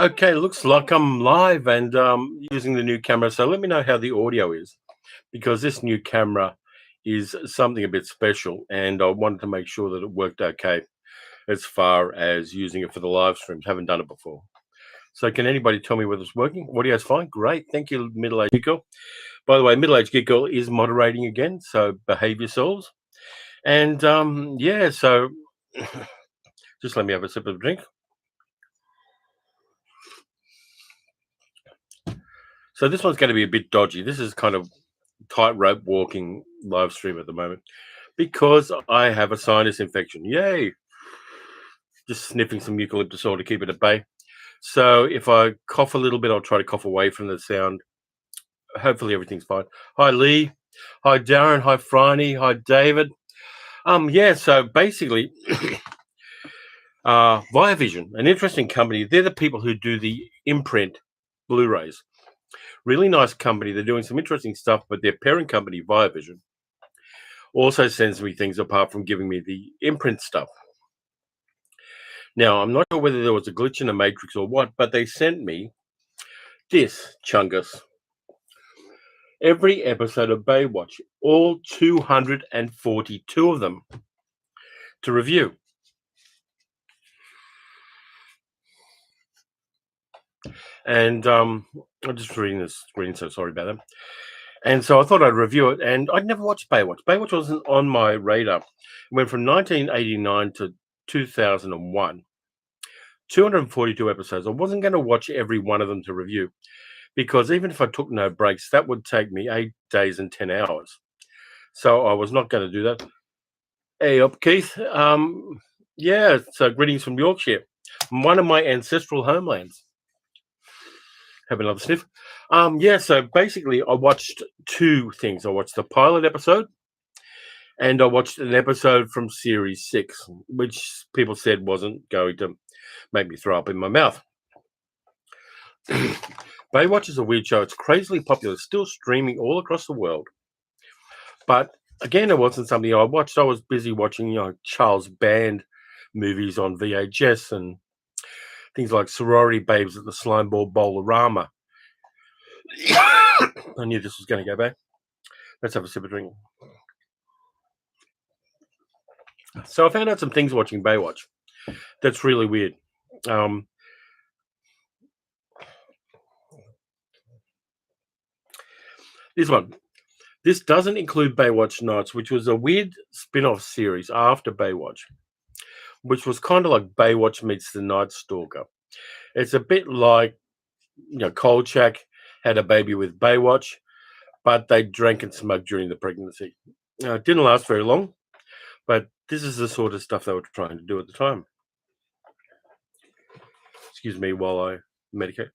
Okay, looks like I'm live and using the new camera. So let me know how the audio is, because this new camera is something a bit special, and I wanted to make sure that it worked okay as far as using it for the live streams. Haven't done it before. So can anybody tell me whether it's working? Audio's fine. Great. Thank you, Middle-Aged Geek Girl. By the way, Middle-Aged Geek Girl is moderating again, so behave yourselves. And yeah, so just let me have a sip of a drink. So this one's going to be a bit dodgy. This is kind of tightrope walking live stream at the moment because I have a sinus infection. Yay! Just sniffing some eucalyptus oil to keep it at bay. So if I cough a little bit, I'll try to cough away from the sound. Hopefully everything's fine. Hi Lee. Hi Darren. Hi Franny. Hi David. Yeah, so basically Viavision, an interesting company. They're the people who do the Imprint Blu-rays. Really nice company. They're doing some interesting stuff, but their parent company, Viavision, also sends me things apart from giving me the Imprint stuff. Now, I'm not sure whether there was a glitch in the matrix or what, but they sent me this chungus. Every episode of Baywatch, all 242 of them, to review. And I'm just reading the screen, so sorry about that. And so I thought I'd review it, and I'd never watched Baywatch. Baywatch wasn't on my radar. It went from 1989 to 2001. 242 episodes. I wasn't going to watch every one of them to review, because even if I took no breaks, that would take me 8 days and 10 hours. So I was not going to do that. Hey up, Keith. Yeah, so greetings from Yorkshire, one of my ancestral homelands. Have another sniff. Yeah, so basically I watched two things. I watched the pilot episode, and I watched an episode from series 6, which people said wasn't going to make me throw up in my mouth. Baywatch is a weird show. It's crazily popular, still streaming all across the world. But again, it wasn't something I watched. I was busy watching, Charles Band movies on VHS and things like Sorority Babes at the Slimeball Bowl-orama. I knew this was going to go back. Let's have a sip of drink. So I found out some things watching Baywatch that's really weird. This doesn't include Baywatch Nights, which was a weird spin-off series after Baywatch, which was kind of like Baywatch meets the Night Stalker. It's a bit like, Kolchak had a baby with Baywatch, but they drank and smoked during the pregnancy. It didn't last very long, but this is the sort of stuff they were trying to do at the time. Excuse me while I medicate.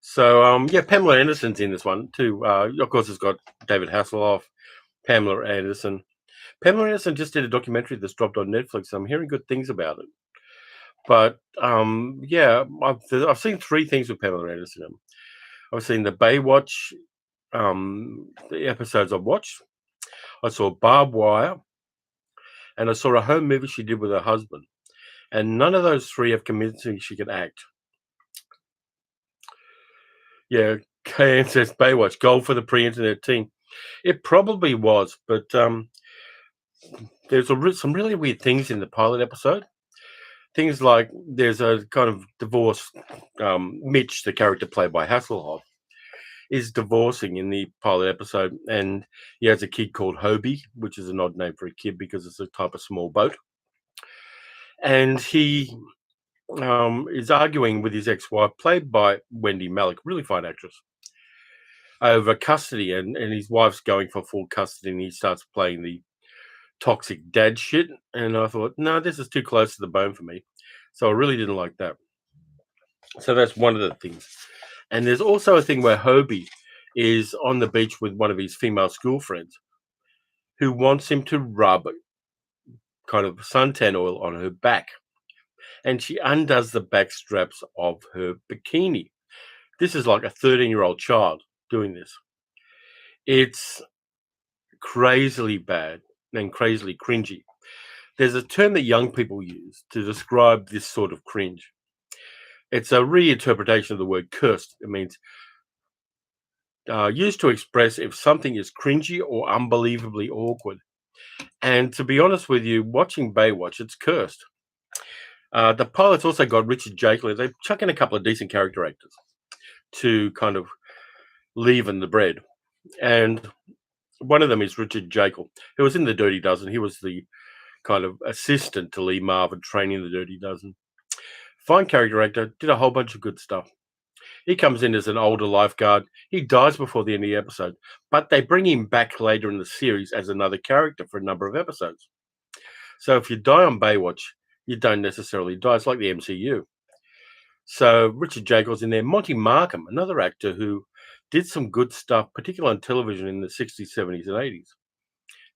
So, yeah, Pamela Anderson's in this one too. Of course, it's got David Hasselhoff, Pamela Anderson. Pamela Anderson just did a documentary that's dropped on Netflix. I'm hearing good things about it. But, yeah, I've seen 3 things with Pamela Anderson. I've seen the Baywatch, the episodes I've watched. I saw Barbed Wire, and I saw a home movie she did with her husband. And none of those 3 have convinced me she could act. Yeah, KN says Baywatch, gold for the pre-internet team. It probably was, but there's some really weird things in the pilot episode. Things like there's a kind of divorce. Mitch, the character played by Hasselhoff, is divorcing in the pilot episode, and he has a kid called Hobie, which is an odd name for a kid because it's a type of small boat. And he is arguing with his ex-wife, played by Wendy Malick, really fine actress, over custody, and his wife's going for full custody, and he starts playing the toxic dad shit. And I thought, no, this is too close to the bone for me. So I really didn't like that. So that's one of the things. And there's also a thing where Hobie is on the beach with one of his female school friends who wants him to rub kind of suntan oil on her back. And she undoes the back straps of her bikini. This is like a 13-year-old child doing this. It's crazily bad and crazily cringy. There's a term that young people use to describe this sort of cringe. It's a reinterpretation of the word cursed. It means used to express if something is cringy or unbelievably awkward. And to be honest with you, watching Baywatch, it's cursed. The pilot's also got Richard Jekyll. They chuck in a couple of decent character actors to kind of leaven the bread. And one of them is Richard Jekyll, who was in The Dirty Dozen. He was the kind of assistant to Lee Marvin training The Dirty Dozen. Fine character actor, did a whole bunch of good stuff. He comes in as an older lifeguard. He dies before the end of the episode, but they bring him back later in the series as another character for a number of episodes. So if you die on Baywatch, you don't necessarily die. It's like the MCU. So Richard Jacobs in there. Monty Markham, another actor who did some good stuff, particularly on television in the 60s, 70s, and 80s,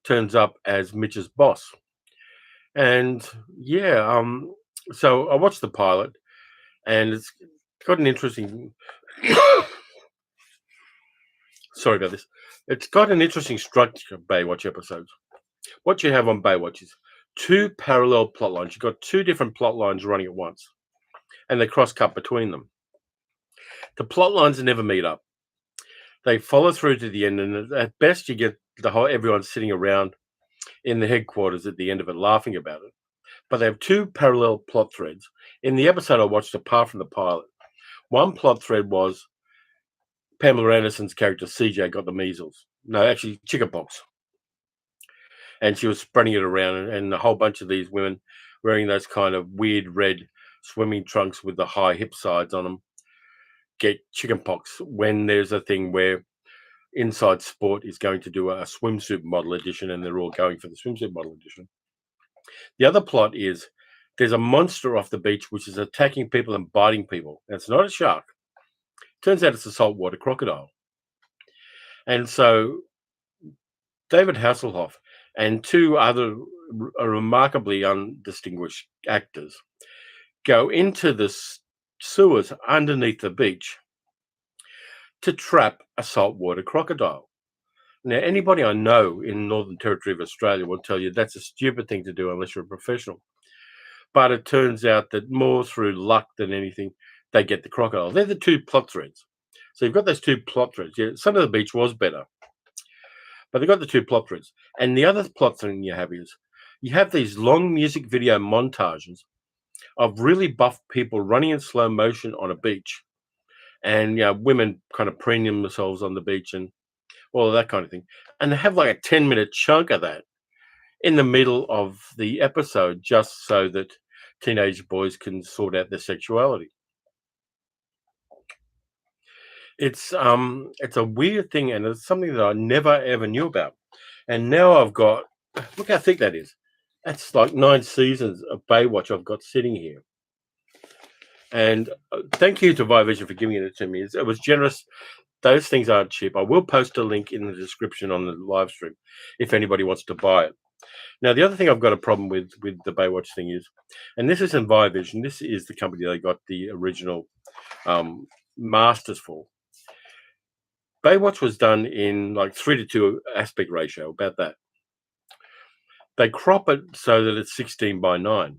turns up as Mitch's boss. And yeah, so I watched the pilot, and it's got an interesting sorry about this. It's got an interesting structure of Baywatch episodes. What you have on Baywatch is two parallel plot lines. You've got two different plot lines running at once, and they cross cut between them. The plot lines never meet up. They follow through to the end, and at best you get everyone sitting around in the headquarters at the end of it laughing about it. But they have two parallel plot threads. In the episode I watched, apart from the pilot, one plot thread was Pamela Anderson's character CJ got the measles. No, actually chickenpox. And she was spreading it around, and a whole bunch of these women wearing those kind of weird red swimming trunks with the high hip sides on them get chickenpox when there's a thing where Inside Sport is going to do a swimsuit model edition, and they're all going for the swimsuit model edition. The other plot is there's a monster off the beach which is attacking people and biting people. And it's not a shark. Turns out it's a saltwater crocodile. And so David Hasselhoff and two other remarkably undistinguished actors go into the sewers underneath the beach to trap a saltwater crocodile. Now, anybody I know in Northern Territory of Australia will tell you that's a stupid thing to do unless you're a professional. But it turns out that more through luck than anything, they get the crocodile. They're the two plot threads. So you've got those two plot threads. Yeah, Son of the Beach was better, but they've got the two plot threads. And the other plot thing you have is you have these long music video montages of really buff people running in slow motion on a beach, and women kind of preening themselves on the beach and all of that kind of thing. And they have like a 10-minute chunk of that in the middle of the episode just so that teenage boys can sort out their sexuality. It's a weird thing, and it's something that I never ever knew about. And now I've got, look how thick that is. That's like 9 seasons of Baywatch I've got sitting here. And thank you to Vivision for giving it to me. It was generous. Those things aren't cheap. I will post a link in the description on the live stream if anybody wants to buy it. Now, the other thing I've got a problem with the Baywatch thing is, and this isn't Vivision, this is the company they got the original masters for. Baywatch was done in like 3:2 aspect ratio, about that. They crop it so that it's 16:9.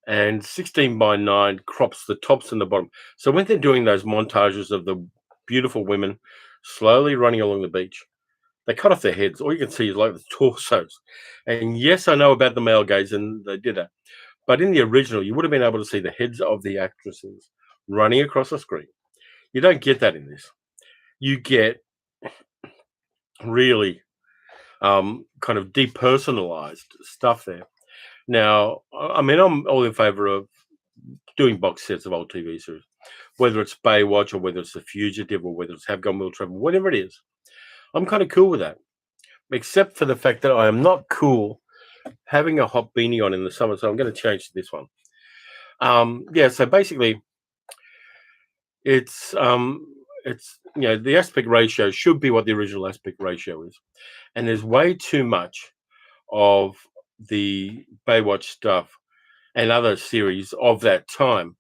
And 16:9 crops the tops and the bottom. So when they're doing those montages of the beautiful women slowly running along the beach, they cut off their heads. All you can see is like the torsos. And yes, I know about the male gaze, and they did that. But in the original, you would have been able to see the heads of the actresses running across the screen. You don't get that in this. You get really kind of depersonalized stuff there. Now, I mean, I'm all in favor of doing box sets of old TV series, whether it's Baywatch or whether it's The Fugitive or whether it's Have Gun Will Travel, whatever it is. I'm kind of cool with that, except for the fact that I am not cool having a hot beanie on in the summer. So I'm going to change to this one. So basically, it's the aspect ratio should be what the original aspect ratio is, and there's way too much of the Baywatch stuff and other series of that time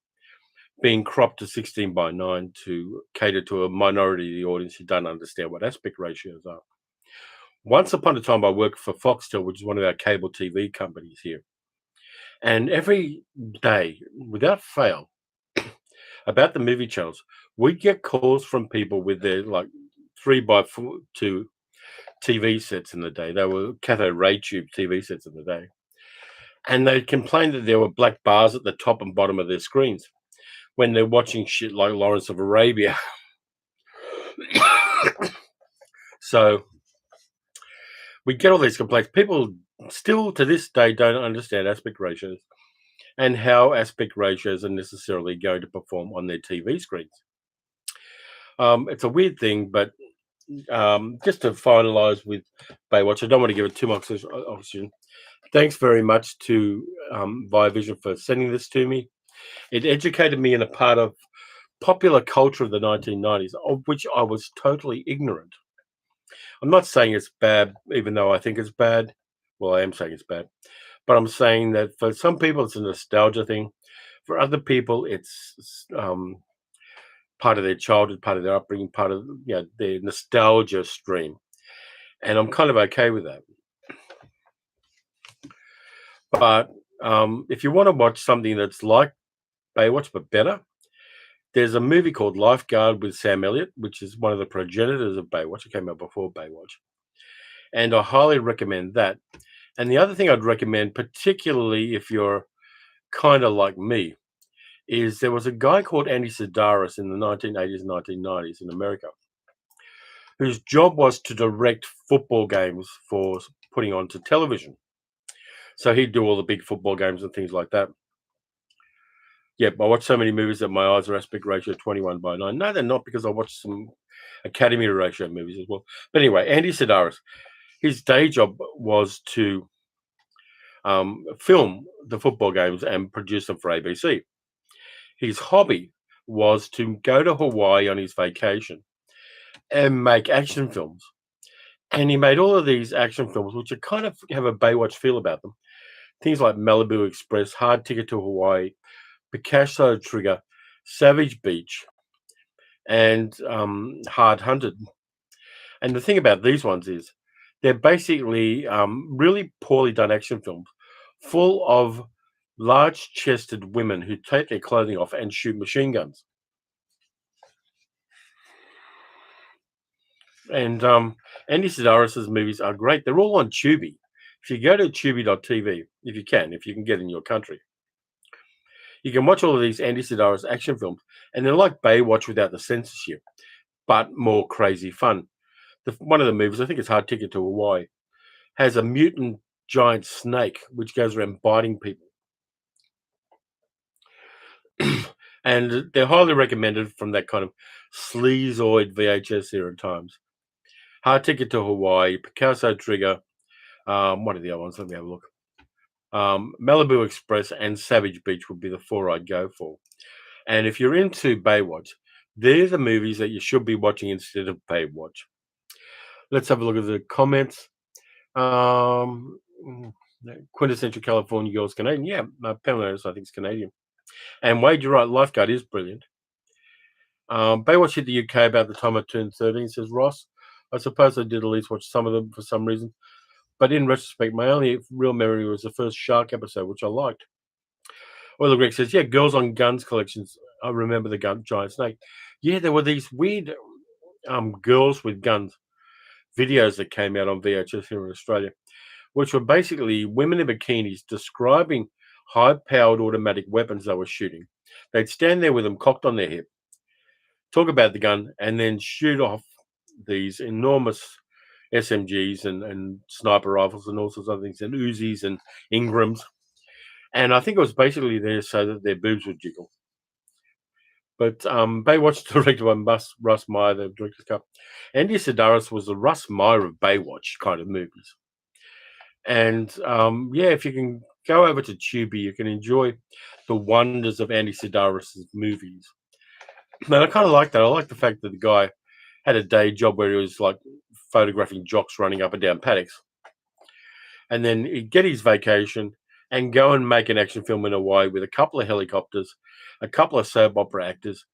being cropped to 16:9 to cater to a minority of the audience who don't understand what aspect ratios are. Once upon a time, I worked for Foxtel, which is one of our cable TV companies here. And every day, without fail, about the movie channels, we'd get calls from people with their like 3x2 TV sets in the day. They were cathode ray tube TV sets in the day. And they complained that there were black bars at the top and bottom of their screens when they're watching shit like Lawrence of Arabia. So we get all these complaints. People still to this day don't understand aspect ratios and how aspect ratios are necessarily going to perform on their TV screens. It's a weird thing, but just to finalize with Baywatch, I don't want to give it too much oxygen. Thanks very much to Via Vision for sending this to me. It educated me in a part of popular culture of the 1990s, of which I was totally ignorant. I'm not saying it's bad, even though I think it's bad. Well, I am saying it's bad. But I'm saying that for some people, it's a nostalgia thing. For other people, it's part of their childhood, part of their upbringing, part of their nostalgia stream. And I'm kind of okay with that. But if you want to watch something that's like Baywatch but better, there's a movie called Lifeguard with Sam Elliott, which is one of the progenitors of Baywatch. It came out before Baywatch. And I highly recommend that. And the other thing I'd recommend, particularly if you're kind of like me, is there was a guy called Andy Sidaris in the 1980s and 1990s in America, whose job was to direct football games for putting onto television. So he'd do all the big football games and things like that. Yeah, I watch so many movies that my eyes are aspect ratio 21:9. No, they're not, because I watched some Academy ratio movies as well. But anyway, Andy Sidaris, his day job was to film the football games and produce them for ABC. His hobby was to go to Hawaii on his vacation and make action films. And he made all of these action films, which are kind of have a Baywatch feel about them. Things like Malibu Express, Hard Ticket to Hawaii, Picasso Trigger, Savage Beach, and Hard Hunted. And the thing about these ones is they're basically really poorly done action films full of large-chested women who take their clothing off and shoot machine guns. And Andy Sidaris' movies are great. They're all on Tubi. If you go to tubi.tv, if you can get in your country, you can watch all of these Andy Sidaris action films, and they're like Baywatch without the censorship, but more crazy fun. One of the movies, I think it's Hard Ticket to Hawaii, has a mutant giant snake which goes around biting people. And they're highly recommended from that kind of sleazoid VHS era times. Hard Ticket to Hawaii, Picasso Trigger, what are the other ones? Let me have a look. Malibu Express and Savage Beach would be the four I'd go for. And if you're into Baywatch, they're the movies that you should be watching instead of Baywatch. Let's have a look at the comments. Quintessential California Girls Canadian. Yeah, Pamela, I think it's Canadian. And Wade, you're right. Lifeguard is brilliant. Baywatch hit the UK about the time I turned 13, says Ross. I suppose I did at least watch some of them for some reason. But in retrospect, my only real memory was the first Shark episode, which I liked. Oiler Greg says, yeah, Girls on Guns collections. I remember the giant snake. Yeah, there were these weird girls with guns videos that came out on VHS here in Australia, which were basically women in bikinis describing high-powered automatic weapons they were shooting. They'd stand there with them cocked on their hip, talk about the gun, and then shoot off these enormous SMGs and sniper rifles and all sorts of things, and Uzis and Ingrams. And I think it was basically there so that their boobs would jiggle. But Baywatch directed by Russ Meyer, the director's cut. Andy Sidaris was the Russ Meyer of Baywatch kind of movies. And if you can go over to Tubi, you can enjoy the wonders of Andy Sidaris' movies. And I kind of like that. I like the fact that the guy had a day job where he was like photographing jocks running up and down paddocks. And then he'd get his vacation and go and make an action film in Hawaii with a couple of helicopters, a couple of soap opera actors,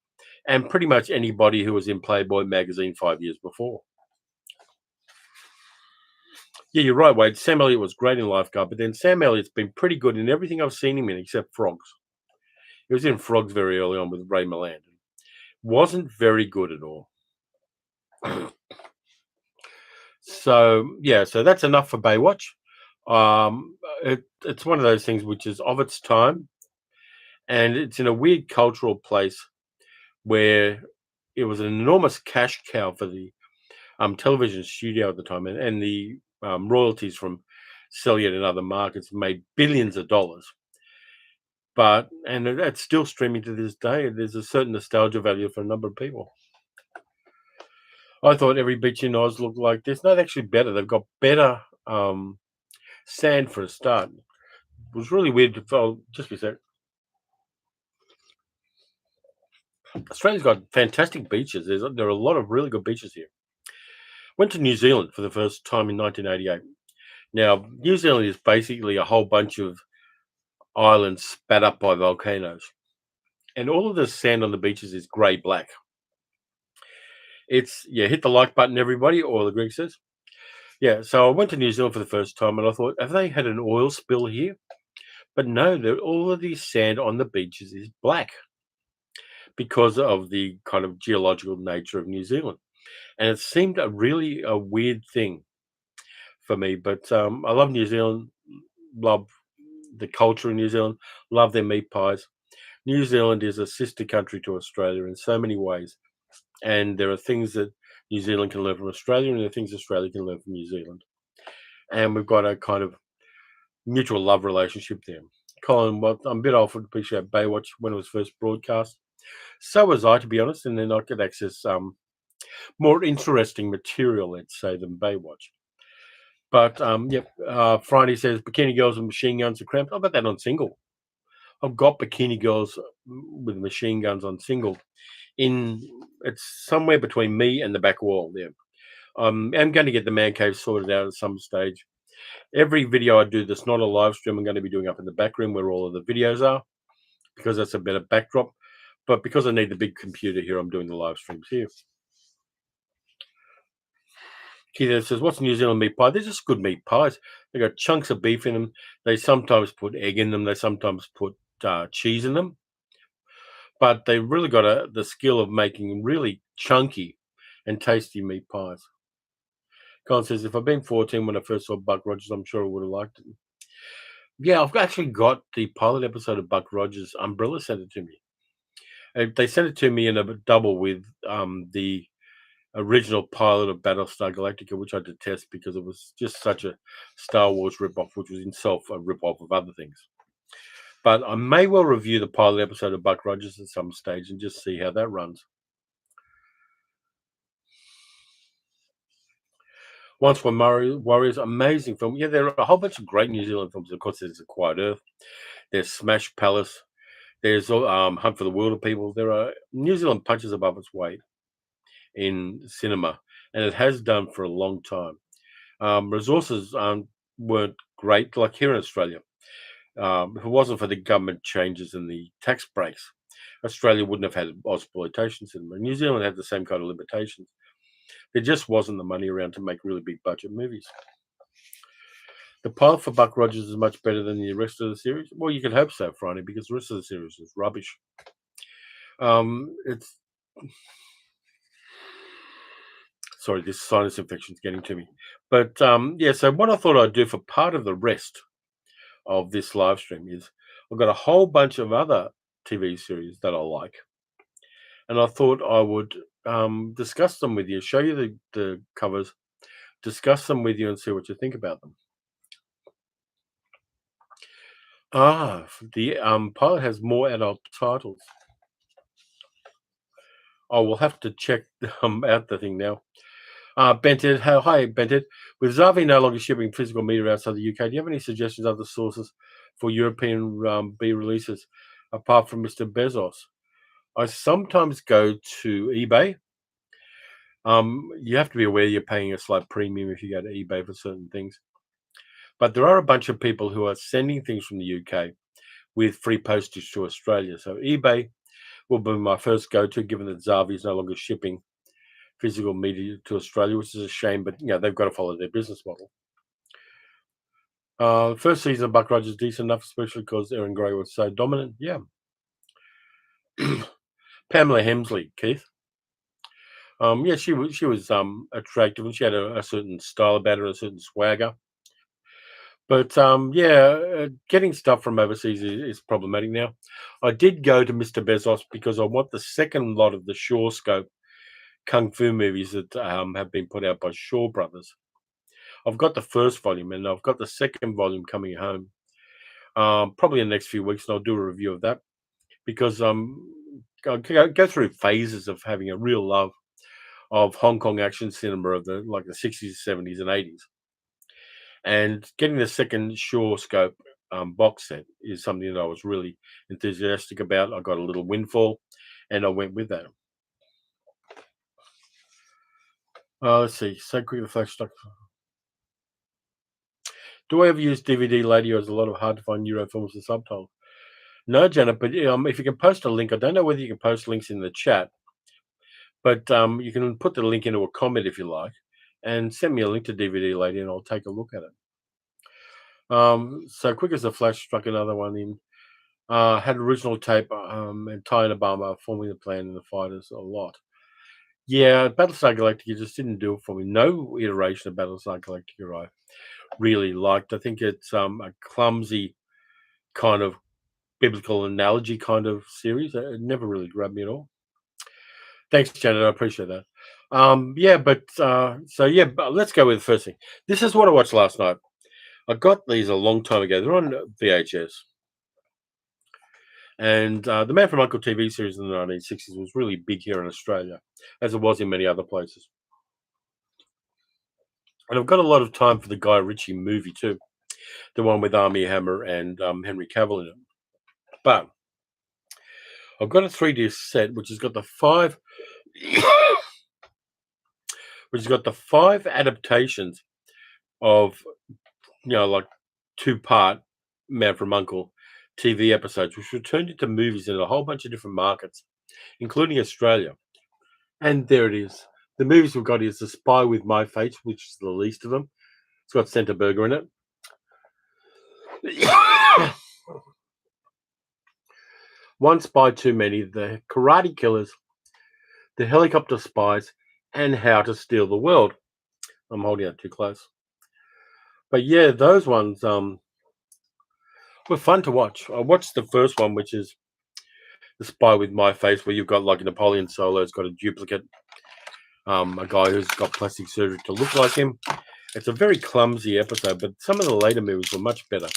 and pretty much anybody who was in Playboy magazine 5 years before. Yeah, you're right, Wade. Sam Elliott was great in Lifeguard, but then Sam Elliott's been pretty good in everything I've seen him in except Frogs. He was in Frogs very early on with Ray Milland. Wasn't very good at all. So yeah, so that's enough for Baywatch. It's one of those things which is of its time, and it's in a weird cultural place where it was an enormous cash cow for the television studio at the time, and the royalties from selling it in other markets made billions of dollars. But it's still streaming to this day. There's a certain nostalgia value for a number of people. I thought every beach in Oz looked like this. No, they're actually better. They've got better sand for a start. It was really weird to feel. Just a sec. Australia's got fantastic beaches. There are a lot of really good beaches here. Went to New Zealand for the first time in 1988. Now, New Zealand is basically a whole bunch of islands spat up by volcanoes, and all of the sand on the beaches is grey black. It's hit the like button, everybody, or the Greek says. Yeah, so I went to New Zealand for the first time, and I thought, have they had an oil spill here? But no, all of the sand on the beaches is black because of the kind of geological nature of New Zealand, and it seemed a weird thing for me. But I love New Zealand, love the culture in New Zealand, love their meat pies. New Zealand is a sister country to Australia in so many ways, and there are things that New Zealand can learn from Australia, and there are things Australia can learn from New Zealand, and we've got a kind of mutual love relationship there. Colin, well, I'm a bit old to appreciate Baywatch when it was first broadcast. So was I, to be honest, and then I could access more interesting material, let's say, than Baywatch. But Friday says bikini girls with machine guns are cramped. I've got that on single. I've got bikini girls with machine guns on single. It's somewhere between me and the back wall there. I'm going to get the man cave sorted out at some stage. Every video I do that's not a live stream, I'm going to be doing up in the back room where all of the videos are, because that's a better backdrop. But because I need the big computer here, I'm doing the live streams here. Keith says, what's New Zealand meat pie? They're just good meat pies. They got chunks of beef in them. They sometimes put egg in them. They sometimes put cheese in them. But they really got the skill of making really chunky and tasty meat pies. Colin says, if I'd been 14 when I first saw Buck Rogers, I'm sure I would have liked it. Yeah, I've actually got the pilot episode of Buck Rogers. Umbrella sent it to me. They sent it to me in a double with the original pilot of Battlestar Galactica, which I detest because it was just such a Star Wars ripoff, which was itself a ripoff of other things. But I may well review the pilot episode of Buck Rogers at some stage and just see how that runs. Once Were Warriors, amazing film. Yeah, there are a whole bunch of great New Zealand films. Of course, there's A Quiet Earth. There's Smash Palace. There's Hunt for the Wilder People. There are New Zealand punches above its weight in cinema, and it has done for a long time. Resources weren't great, like here in Australia. If it wasn't for the government changes and the tax breaks, Australia wouldn't have had exploitation cinema. New Zealand had the same kind of limitations. There just wasn't the money around to make really big budget movies. The pilot for Buck Rogers is much better than the rest of the series. Well, you can hope so, Friday, because the rest of the series is rubbish. It's sorry, this sinus infection is getting to me. But so what I thought I'd do for part of the rest of this live stream is I've got a whole bunch of other TV series that I like, and I thought I would discuss them with you, show you the covers, discuss them with you, and see what you think about them. The pilot has more adult titles. I will have to check out the thing now. Bented, hi Bented. With Zavi no longer shipping physical media outside the UK, do you have any suggestions of other sources for European B releases apart from Mr. Bezos? I sometimes go to eBay. You have to be aware you're paying a slight premium if you go to eBay for certain things. But there are a bunch of people who are sending things from the UK with free postage to Australia. So eBay will be my first go-to, given that Zavi is no longer shipping physical media to Australia, which is a shame, but they've got to follow their business model. First season of Buck Rogers decent enough, especially because Erin Gray was so dominant. Yeah. Pamela Hemsley, Keith. Yeah, she was attractive, and she had a certain style about her, a certain swagger. But yeah, getting stuff from overseas is problematic now. I did go to Mr. Bezos because I want the second lot of the Shaw Scope kung fu movies that have been put out by Shaw Brothers. I've got the first volume, and I've got the second volume coming home probably in the next few weeks, and I'll do a review of that because I go through phases of having a real love of Hong Kong action cinema of the 60s, 70s, and 80s. And getting the second Shaw Scope box set is something that I was really enthusiastic about. I got a little windfall, and I went with that. Let's see. So quick, the flash stock. Do I ever use DVD Lady, or is a lot of hard to find Euro films and subtitles? No, Janet, but if you can post a link, I don't know whether you can post links in the chat, but you can put the link into a comment if you like, and send me a link to DVD Lady, and I'll take a look at it. So quick as a flash struck another one in. Had original tape and Ty and Obama forming the plan in the fighters a lot. Yeah, Battlestar Galactica just didn't do it for me. No iteration of Battlestar Galactica I really liked. I think it's a clumsy kind of biblical analogy kind of series. It never really grabbed me at all. Thanks, Janet. I appreciate that. Yeah, but so yeah, but let's go with the first thing. This is what I watched last night. I got these a long time ago. They're on VHS. And the Man from Uncle TV series in the 1960s was really big here in Australia, as it was in many other places. And I've got a lot of time for the Guy Ritchie movie too, the one with Armie Hammer and Henry Cavill in it. But I've got a 3D set which has got the five, which has got the five adaptations of like two-part Man from Uncle TV episodes, which were turned into movies in a whole bunch of different markets, including Australia. And there it is. The movies we've got is The Spy with My Face, which is the least of them. It's got Santa Burger in it. One Spy Too Many, The Karate Killers, The Helicopter Spies, and How to Steal the World. I'm holding it too close. But yeah, those ones were fun to watch. I watched the first one, which is The Spy with My Face, where you've got like Napoleon Solo's got a duplicate, a guy who's got plastic surgery to look like him. It's a very clumsy episode, but some of the later movies were much better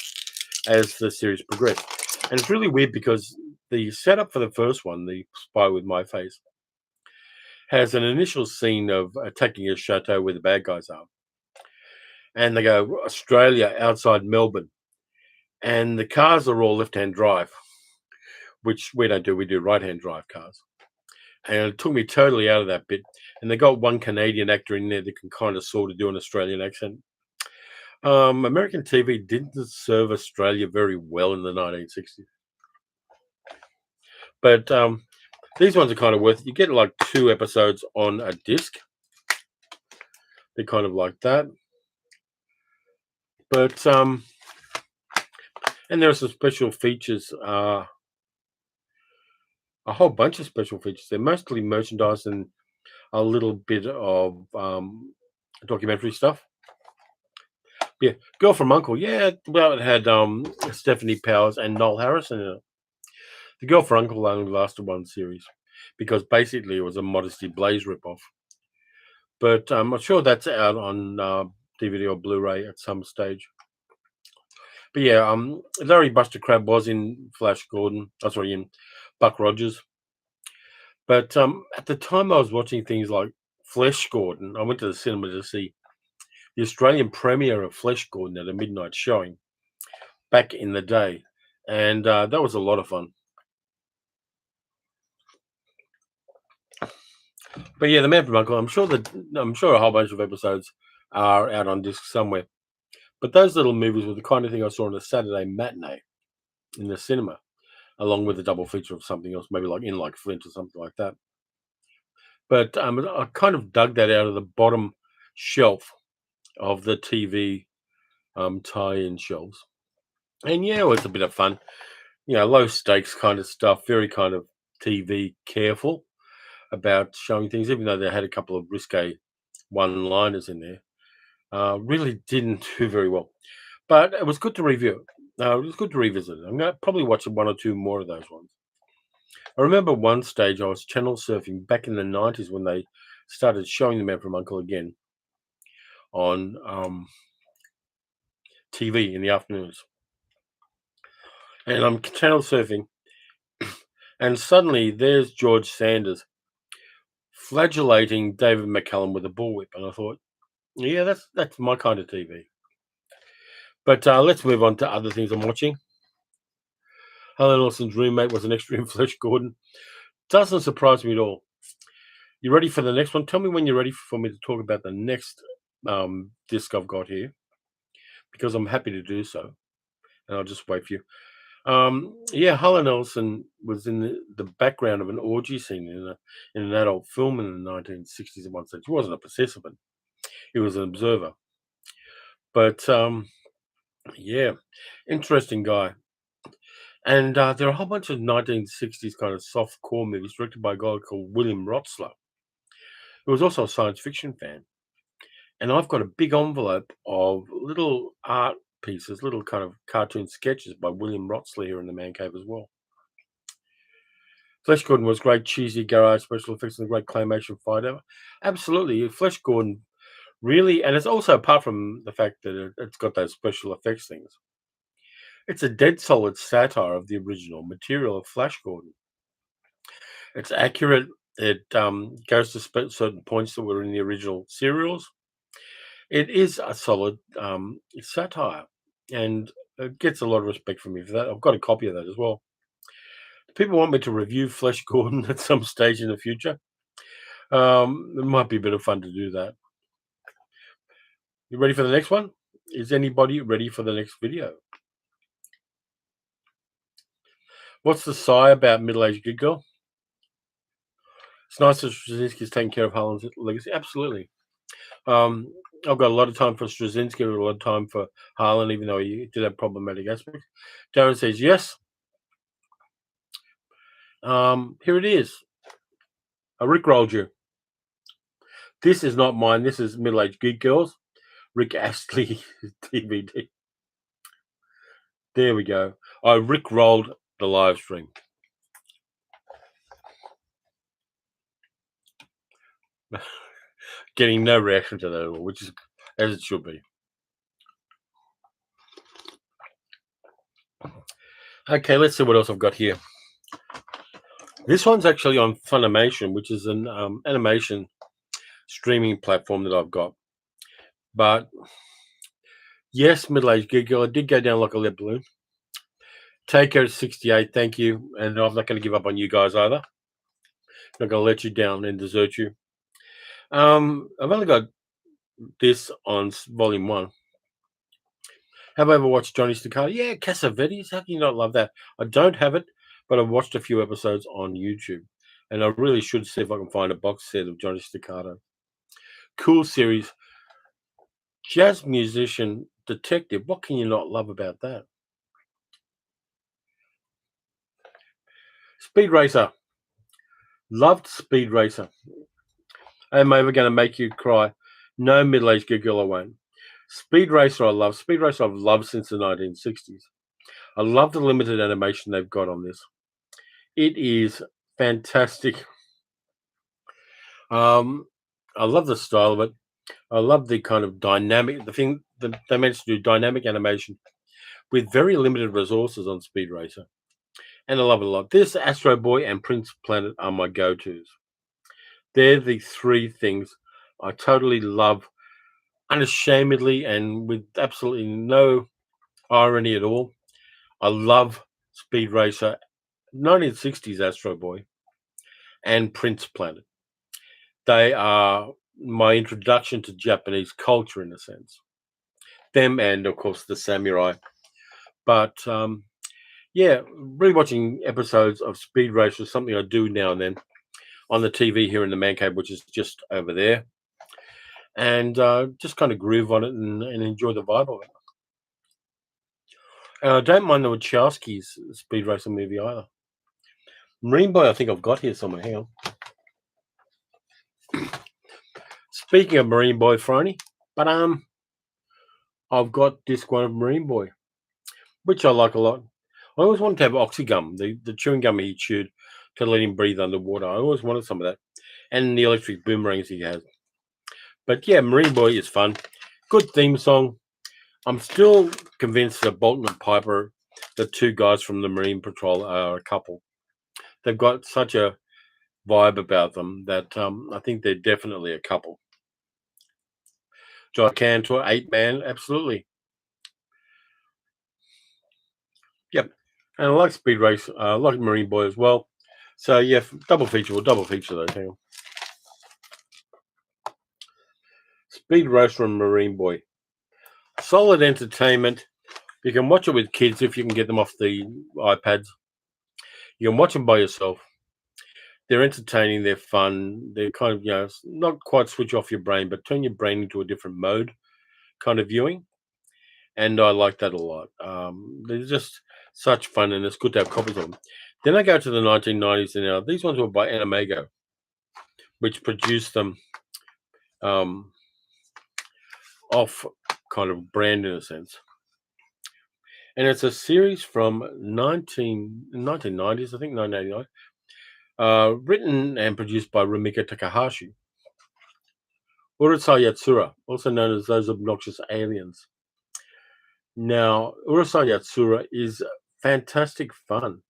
as the series progressed. And it's really weird because the setup for the first one, The Spy with My Face, has an initial scene of attacking a chateau where the bad guys are. And they go, Australia, outside Melbourne. And the cars are all left-hand drive, which we don't do. We do right-hand drive cars. And it took me totally out of that bit. And they got one Canadian actor in there that can kind of sort of do an Australian accent. American TV didn't serve Australia very well in the 1960s. But these ones are kind of worth it. You get like 2 episodes on a disc. They're kind of like that. But and there are some special features, a whole bunch of special features. They're mostly merchandise and a little bit of documentary stuff. Yeah, Girl from Uncle. Yeah, well, it had Stephanie Powers and Noel Harrison in it. The Girl from Uncle only lasted one series because basically it was a Modesty Blaze ripoff. But I'm sure that's out on DVD or Blu-ray at some stage. But yeah, Larry Buster Crabbe was in Flash Gordon. That's right, in Buck Rogers. But at the time I was watching things like Flesh Gordon, I went to the cinema to see the Australian premiere of Flesh Gordon at a midnight showing back in the day. And that was a lot of fun. But yeah, The Man from Uncle, I'm sure a whole bunch of episodes are out on disc somewhere. But those little movies were the kind of thing I saw on a Saturday matinee in the cinema, along with a double feature of something else, maybe like In Like Flint or something like that. But I kind of dug that out of the bottom shelf of the TV tie-in shows. And yeah, it was a bit of fun. Low stakes kind of stuff, very kind of TV careful about showing things, even though they had a couple of risque one-liners in there. Really didn't do very well. But it was good to review. It was good to revisit it. I'm going to probably watch one or two more of those ones. I remember one stage I was channel surfing back in the 90s when they started showing The Man from Uncle again on TV in the afternoons. And I'm channel surfing, and suddenly there's George Sanders flagellating David McCallum with a bullwhip. And I thought, yeah, that's my kind of TV. But let's move on to other things I'm watching. Helen Olsen's roommate was an extra in Flesh Gordon. Doesn't surprise me at all. You ready for the next one? Tell me when you're ready for me to talk about the next disc I've got here, because I'm happy to do so. And I'll just wait for you. Yeah, Helen Olsen was in the background of an orgy scene in an adult film in the 1960s at one stage. He wasn't a participant. He was an observer. But yeah, interesting guy. And there are a whole bunch of 1960s kind of soft core movies directed by a guy called William Rotsler, who was also a science fiction fan. And I've got a big envelope of little art pieces, little kind of cartoon sketches by William Rotsler here in the Man Cave as well. Flesh Gordon was great, cheesy garage special effects and a great claymation fight over. Absolutely, Flesh Gordon really, and it's also apart from the fact that it's got those special effects things. It's a dead solid satire of the original material of Flash Gordon. It's accurate. It goes to certain points that were in the original serials. It is a solid satire, and it gets a lot of respect from me for that. I've got a copy of that as well. People want me to review Flesh Gordon at some stage in the future. It might be a bit of fun to do that. You ready for the next one? Is anybody ready for the next video? What's the sigh about middle-aged good girl? It's nice that Straczynski's taking care of Harlan's legacy. Absolutely. I've got a lot of time for Straczynski, a lot of time for Harlan, even though he did have problematic aspects. Darren says yes. Here it is. I rickrolled you. This is not mine. This is Middle-Aged Good Girls. Rick Astley DVD. There we go. I rickrolled the live stream. Getting no reaction to that at all, which is as it should be. Okay, let's see what else I've got here. This one's actually on Funimation, which is an animation streaming platform that I've got. But yes, middle-aged good girl, I did go down like a lead balloon. Take care at 68, thank you. And I'm not going to give up on you guys either. I'm not going to let you down and desert you. I've only got this on volume 1. Have I ever watched Johnny Staccato? Yeah, Cassavetes. How can you not love that? I don't have it, but I've watched a few episodes on YouTube. And I really should see if I can find a box set of Johnny Staccato. Cool series. Jazz musician, detective. What can you not love about that? Speed Racer. Loved Speed Racer. Am I ever going to make you cry? No, middle-aged good girl, I won't. Speed Racer I love. Speed Racer I've loved since the 1960s. I love the limited animation they've got on this. It is fantastic. I love the style of it. I love the kind of dynamic, the thing that they managed to do, dynamic animation with very limited resources on Speed Racer. And I love it a lot. This, Astro Boy, and Prince Planet are my go-tos. They're the three things I totally love unashamedly and with absolutely no irony at all. I love Speed Racer, 1960s Astro Boy, and Prince Planet. They are my introduction to Japanese culture in a sense. Them and, of course, the samurai. But yeah, rewatching episodes of Speed Racer is something I do now and then on the TV here in the Man Cave, which is just over there. And just kind of groove on it and enjoy the vibe of it. And I don't mind the Wachowskis' speed racing movie either. Marine Boy, I think I've got here somewhere. Hang on. Speaking of Marine Boy, Frony, but I've got disc one of Marine Boy, which I like a lot. I always wanted to have Oxygum, the chewing gum he chewed to let him breathe underwater. I always wanted some of that, and the electric boomerangs he has. But yeah, Marine Boy is fun. Good theme song. I'm still convinced that Bolton and Piper, the two guys from the Marine Patrol, are a couple. They've got such a vibe about them that I think they're definitely a couple. John Cantor, 8-man, absolutely. Yep. And I like Speed Race. I like Marine Boy as well. So yeah, double feature. We'll double feature those. Hang on. Speed Race from Marine Boy. Solid entertainment. You can watch it with kids if you can get them off the iPads. You can watch them by yourself. They're entertaining. They're fun. They're kind of, not quite switch off your brain, but turn your brain into a different mode kind of viewing. And I like that a lot. They're just such fun, and it's good to have copies of them. Then I go to the 1990s, and these ones were by Animago, which produced them off kind of brand in a sense. And it's a series from 1990s, I think 1989, written and produced by Rumiko Takahashi. Urusei Yatsura, also known as Those Obnoxious Aliens. Now, Urusei Yatsura is fantastic fun.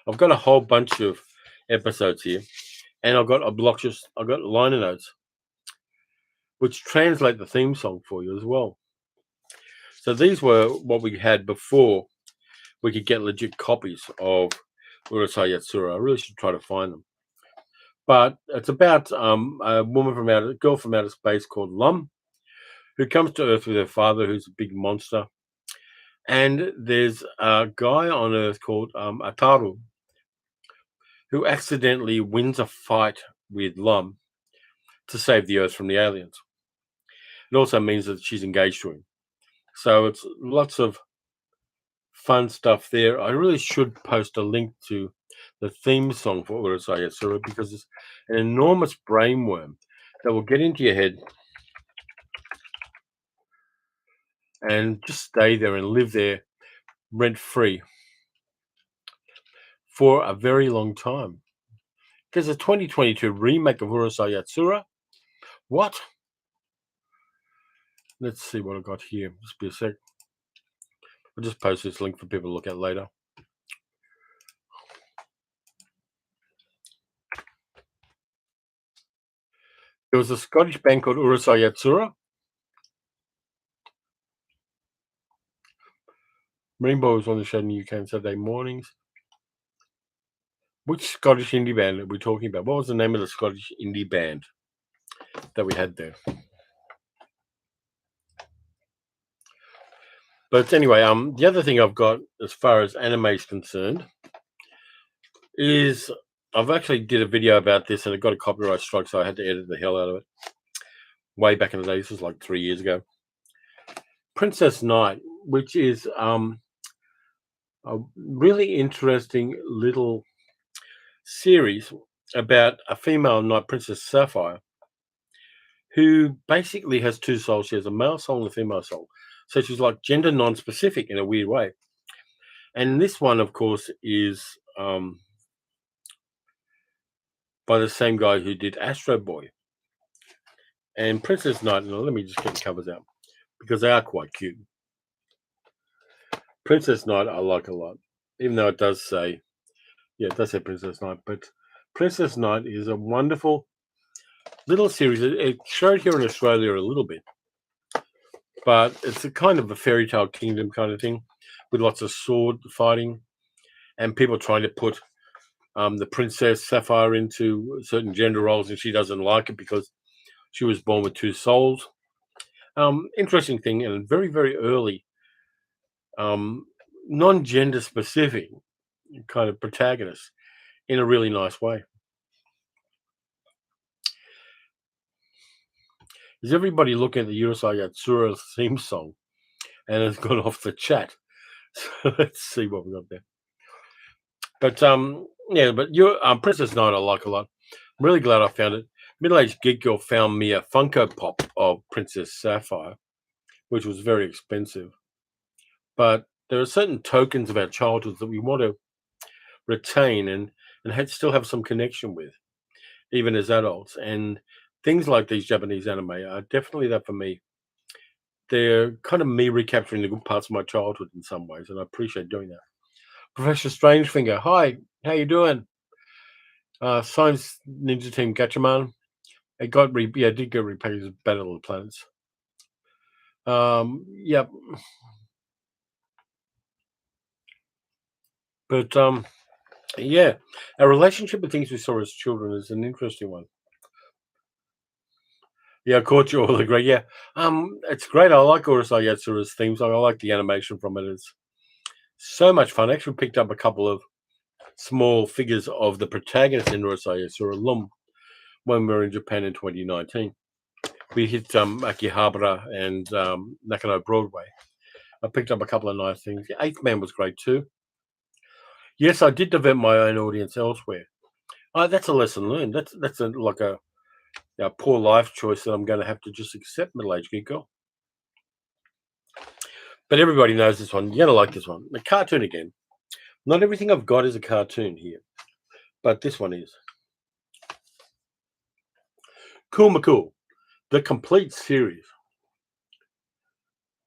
I've got a whole bunch of episodes here, and I've got liner notes, which translate the theme song for you as well. So these were what we had before we could get legit copies of Urusei Yatsura. I really should try to find them. But it's about a girl from outer space called Lum, who comes to Earth with her father, who's a big monster. And there's a guy on Earth called Ataru, who accidentally wins a fight with Lum to save the Earth from the aliens. It also means that she's engaged to him. So it's lots of fun stuff there. I really should post a link to the theme song for Urusei Yatsura because it's an enormous brainworm that will get into your head and just stay there and live there rent-free for a very long time. There's a 2022 remake of Urusei Yatsura. What? Let's see what I got here. Just be a sec. I'll just post this link for people to look at later. There was a Scottish band called Urusei Yatsura. Rainbow was on the show in the UK on Saturday mornings. Which Scottish indie band are we talking about? What was the name of the Scottish indie band that we had there? But anyway, the other thing I've got as far as anime is concerned is I've actually did a video about this and it got a copyright strike, so I had to edit the hell out of it. Way back in the day, this was like 3 years ago. Princess Knight, which is a really interesting little series about a female knight, Princess Sapphire, who basically has two souls. She has a male soul and a female soul. So she's like gender non-specific in a weird way. And this one, of course, is by the same guy who did Astro Boy. And Princess Knight, let me just get the covers out because they are quite cute. Princess Knight I like a lot, even though it does say Princess Knight. But Princess Knight is a wonderful little series. It showed here in Australia a little bit, but it's a kind of a fairy tale kingdom kind of thing with lots of sword fighting and people trying to put the Princess Sapphire into certain gender roles, and she doesn't like it because she was born with two souls. Interesting thing, and very, very early, non-gender specific kind of protagonist in a really nice way. Is everybody looking at the Urusei Yatsura theme song and has gone off the chat? So let's see what we got there. But yeah, but your Princess Knight I like a lot. I'm really glad I found it. Middle-aged geek girl found me a Funko Pop of Princess Sapphire, which was very expensive. But there are certain tokens of our childhoods that we want to retain and still have some connection with, even as adults. And things like these Japanese anime are definitely that for me. They're kind of me recapturing the good parts of my childhood in some ways, and I appreciate doing that. Professor Strangefinger, hi, how you doing? Science Ninja Team Gatchaman. It did get repackaged as Battle of the Planets. Yep. But yeah, our relationship with things we saw as children is an interesting one. Yeah, I caught you all agree. Yeah, it's great. I like Urusei Yatsura's themes. I like the animation from it. It's so much fun. I actually picked up a couple of small figures of the protagonist in Urusei Yatsura Lum when we were in Japan in 2019. We hit Akihabara and Nakano Broadway. I picked up a couple of nice things. The Eighth Man was great too. Yes, I did divert my own audience elsewhere. That's a lesson learned. That's a poor life choice that I'm going to have to just accept, middle-aged geek girl. But everybody knows this one. You're going to like this one. The cartoon again. Not everything I've got is a cartoon here, but this one is. Cool McCool, the complete series.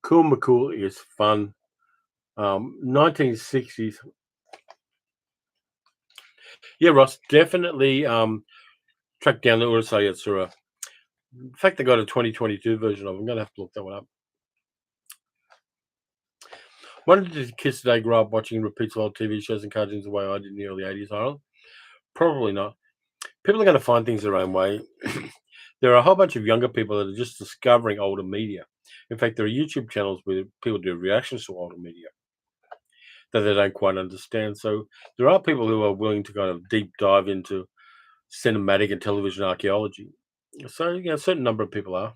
Cool McCool is fun. 1960s. Yeah, Ross, definitely track down the Urusei Yatsura. In fact, they got a 2022 version of it. I'm going to have to look that one up. Why did kids today grow up watching repeats of old TV shows and cartoons the way I did in the early 80s, Ireland? Probably not. People are going to find things their own way. There are a whole bunch of younger people that are just discovering older media. In fact, there are YouTube channels where people do reactions to older media that they don't quite understand. So there are people who are willing to kind of deep dive into cinematic and television archaeology. So, a certain number of people are.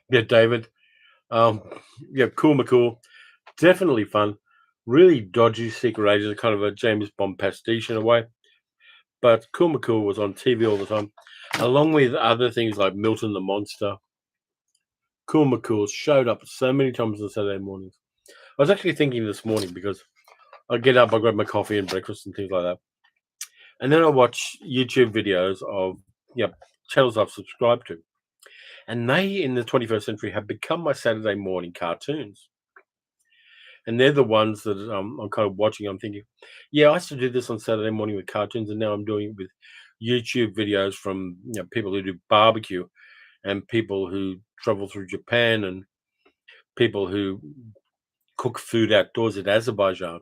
Yeah, David. Um, yeah, Cool McCool. Definitely fun. Really dodgy secret agent, kind of a James Bond pastiche in a way. But Cool McCool was on TV all the time, along with other things like Milton the Monster. Cool McCool showed up so many times on Saturday mornings. I was actually thinking this morning because I get up, I grab my coffee and breakfast and things like that. And then I watch YouTube videos of channels I've subscribed to. And they, in the 21st century, have become my Saturday morning cartoons. And they're the ones that I'm kind of watching. I'm thinking, yeah, I used to do this on Saturday morning with cartoons, and now I'm doing it with YouTube videos from people who do barbecue and people who travel through Japan and people who cook food outdoors in Azerbaijan.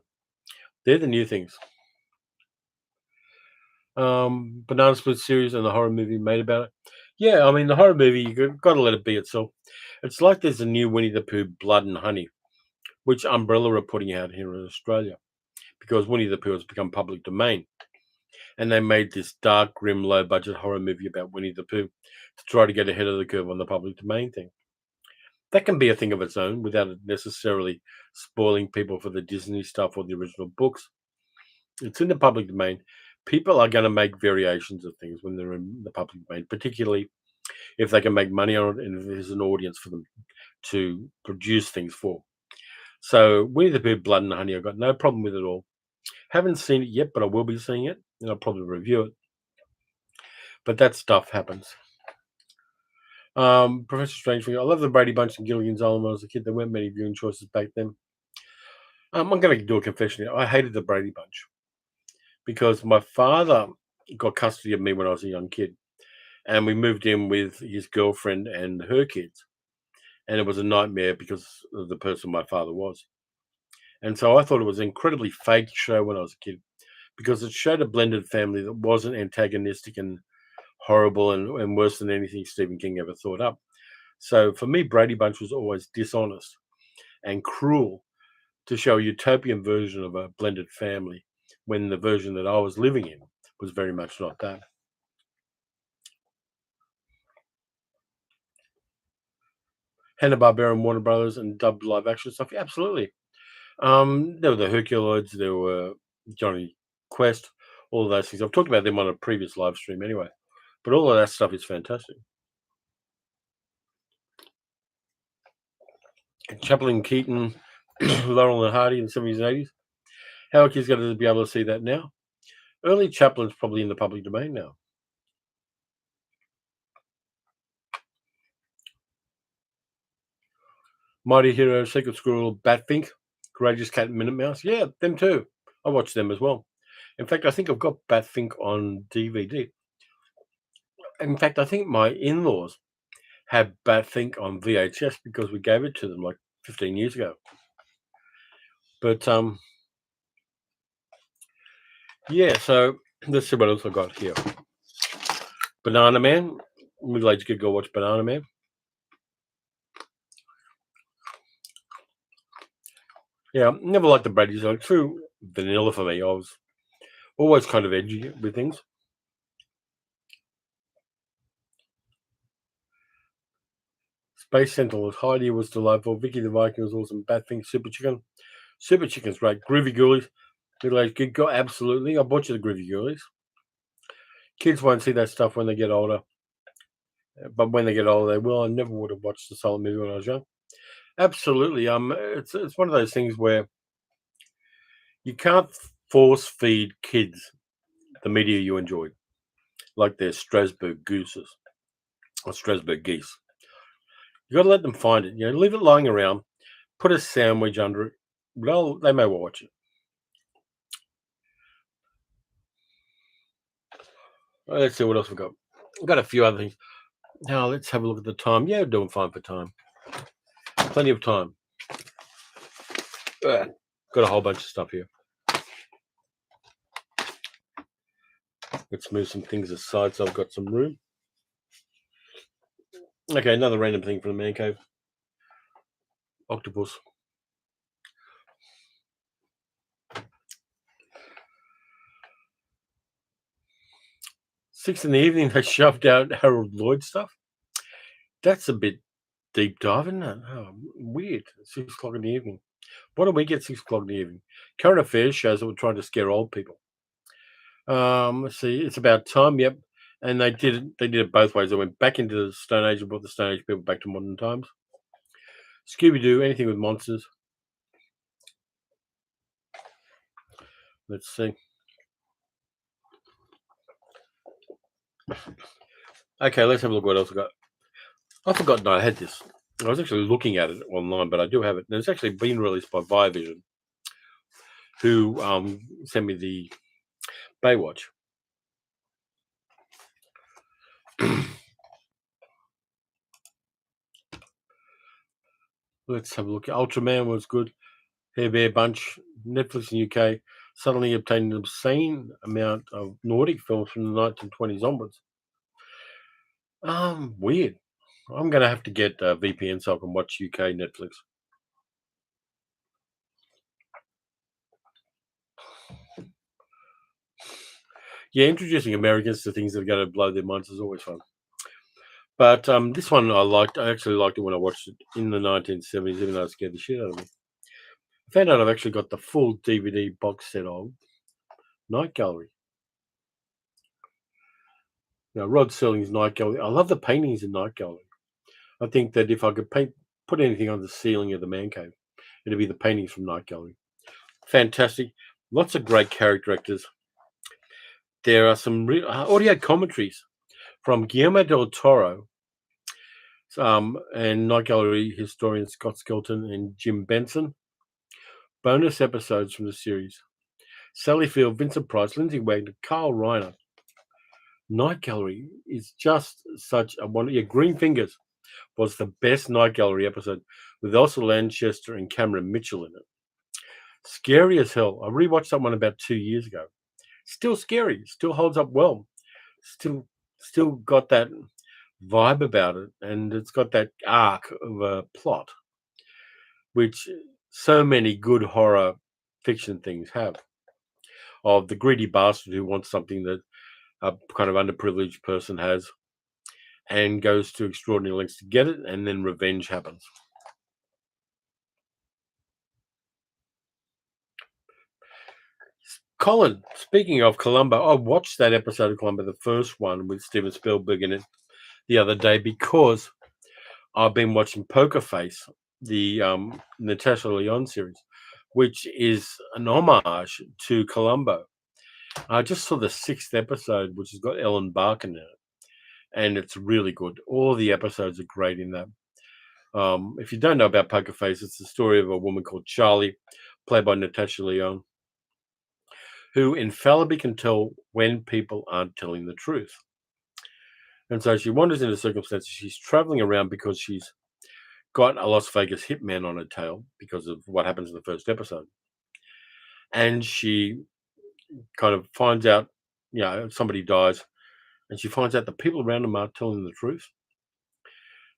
They're the new things. Banana Split series and the horror movie made about it. Yeah, I mean the horror movie you got to let it be itself. It's like there's a new Winnie the Pooh, Blood and Honey, which Umbrella are putting out here in Australia because Winnie the Pooh has become public domain. And they made this dark, grim, low budget horror movie about Winnie the Pooh to try to get ahead of the curve on the public domain thing. That can be a thing of its own without it necessarily spoiling people for the Disney stuff or the original books. It's in the public domain. People are going to make variations of things when they're in the public domain, particularly if they can make money on it and if there's an audience for them to produce things for. So Winnie the Pooh, Blood and Honey, I've got no problem with it all. Haven't seen it yet, but I will be seeing it, and I'll probably review it. But that stuff happens. Professor Strange, I love the Brady Bunch and Gilligan's Island when I was a kid. There weren't many viewing choices back then. I'm going to do a confession here. I hated the Brady Bunch because my father got custody of me when I was a young kid, and we moved in with his girlfriend and her kids, and it was a nightmare because of the person my father was. And so I thought it was an incredibly fake show when I was a kid because it showed a blended family that wasn't antagonistic and horrible and worse than anything Stephen King ever thought up. So for me, Brady Bunch was always dishonest and cruel to show a utopian version of a blended family when the version that I was living in was very much not that. Hanna-Barbera and Warner Brothers and dubbed live action stuff. Yeah, absolutely. There were the Herculoids, there were Johnny Quest, all of those things. I've talked about them on a previous live stream anyway. But all of that stuff is fantastic. And Chaplin, Keaton, Laurel and Hardy in the 70s and 80s. How are kids going to be able to see that now? Early Chaplin's probably in the public domain now. Mighty Hero, Secret Squirrel, Batfink, Courageous Cat and Minute Mouse. Yeah, them too. I watched them as well. In fact, I think I've got Batfink on DVD. In fact, I think my in-laws had Batfink on VHS because we gave it to them like 15 years ago. But yeah, so let's see what else I got here. Banana Man. Middle-aged kid go watch Banana Man. Yeah, never liked the Brady's. Like true vanilla for me. I was always kind of edgy with things. Space Sentinel. Heidi was delightful. Vicky the Viking was awesome. Batfink, Super Chicken. Super Chicken's great. Groovy Ghoulies. Middle-aged kid go absolutely. I bought you the Groovy Ghoulies. Kids won't see that stuff when they get older. But when they get older, they will. I never would have watched the silent movie when I was young. Absolutely. It's one of those things where you can't force feed kids the media you enjoy, like their Strasbourg gooses or Strasbourg geese. You got to let them find it. Leave it lying around. Put a sandwich under it. Well, they may watch it. Let's see what else we've got. We've got a few other things. Now let's have a look at the time. Yeah, doing fine for time. Plenty of time. Got a whole bunch of stuff here. Let's move some things aside so I've got some room. Okay, another random thing from the man cave. Octopus. 6 in the evening, they shoved out Harold Lloyd stuff. That's a bit deep dive, isn't it? Oh, weird. 6 o'clock in the evening. What do we get 6 o'clock in the evening? Current affairs shows that we're trying to scare old people. Let's see. It's about time. Yep. And they did it both ways. They went back into the Stone Age and brought the Stone Age people back to modern times. Scooby-Doo, anything with monsters. Let's see. Okay, let's have a look what else I got. I forgot I had this. I was actually looking at it online, but I do have it. And it's actually been released by Viavision, who sent me the Baywatch. Let's have a look. Ultraman was good. Hair Bear Bunch, Netflix in UK, suddenly obtained an obscene amount of Nordic films from the 1920s onwards. Weird. I'm going to have to get a VPN so I can watch UK Netflix. Yeah, introducing Americans to things that are going to blow their minds is always fun. But this one I liked. I actually liked it when I watched it in the 1970s, even though it scared the shit out of me. I found out I've actually got the full DVD box set of Night Gallery. Rod Serling's Night Gallery. I love the paintings in Night Gallery. I think that if I could put anything on the ceiling of the man cave, it'd be the paintings from Night Gallery. Fantastic. Lots of great character actors. There are some audio commentaries from Guillermo del Toro and Night Gallery historian Scott Skelton and Jim Benson. Bonus episodes from the series. Sally Field, Vincent Price, Lindsay Wagner, Carl Reiner. Night Gallery is just such a wonder. Yeah, Green Fingers was the best Night Gallery episode with Elsa Lanchester and Cameron Mitchell in it. Scary as hell. I rewatched that one about 2 years ago. Still scary. Still holds up well. Still got that vibe about it, and it's got that arc of a plot, which so many good horror fiction things have. Of the greedy bastard who wants something that a kind of underprivileged person has, and goes to extraordinary lengths to get it, and then revenge happens. Colin, speaking of Columbo, I watched that episode of Columbo, the first one with Steven Spielberg in it, the other day because I've been watching Poker Face, the Natasha Lyonne series, which is an homage to Columbo. I just saw the 6th episode, which has got Ellen Barkin in it, and it's really good. All the episodes are great in that. If you don't know about Poker Face, it's the story of a woman called Charlie, played by Natasha Lyonne, who infallibly can tell when people aren't telling the truth. And so she wanders into circumstances. She's traveling around because she's got a Las Vegas hitman on her tail because of what happens in the first episode. And she kind of finds out, somebody dies, and she finds out the people around them aren't telling the truth.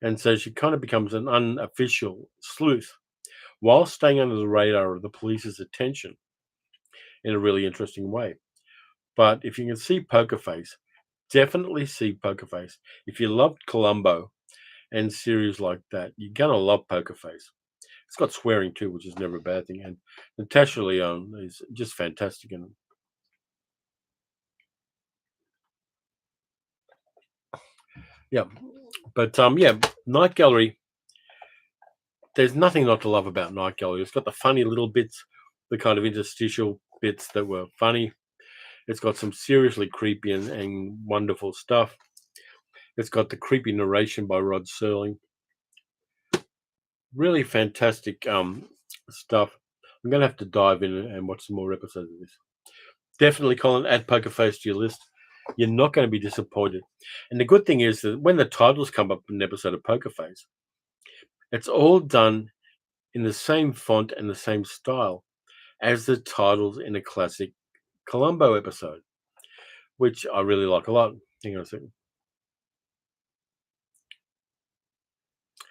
And so she kind of becomes an unofficial sleuth while staying under the radar of the police's attention in a really interesting way. But if you can see Poker Face, definitely see Poker Face. If you loved Columbo and series like that, you're going to love Poker Face. It's got swearing too, which is never a bad thing. And Natasha Lyonne is just fantastic in it. Yeah. But Night Gallery, there's nothing not to love about Night Gallery. It's got the funny little bits, the kind of interstitial bits that were funny. It's got some seriously creepy and wonderful stuff. It's got the creepy narration by Rod Serling. Really fantastic stuff. I'm going to have to dive in and watch some more episodes of this. Definitely, Colin, add Poker Face to your list. You're not going to be disappointed. And the good thing is that when the titles come up in an episode of Poker Face, it's all done in the same font and the same style as the titles in a classic Columbo episode, which I really like a lot. Hang on a second.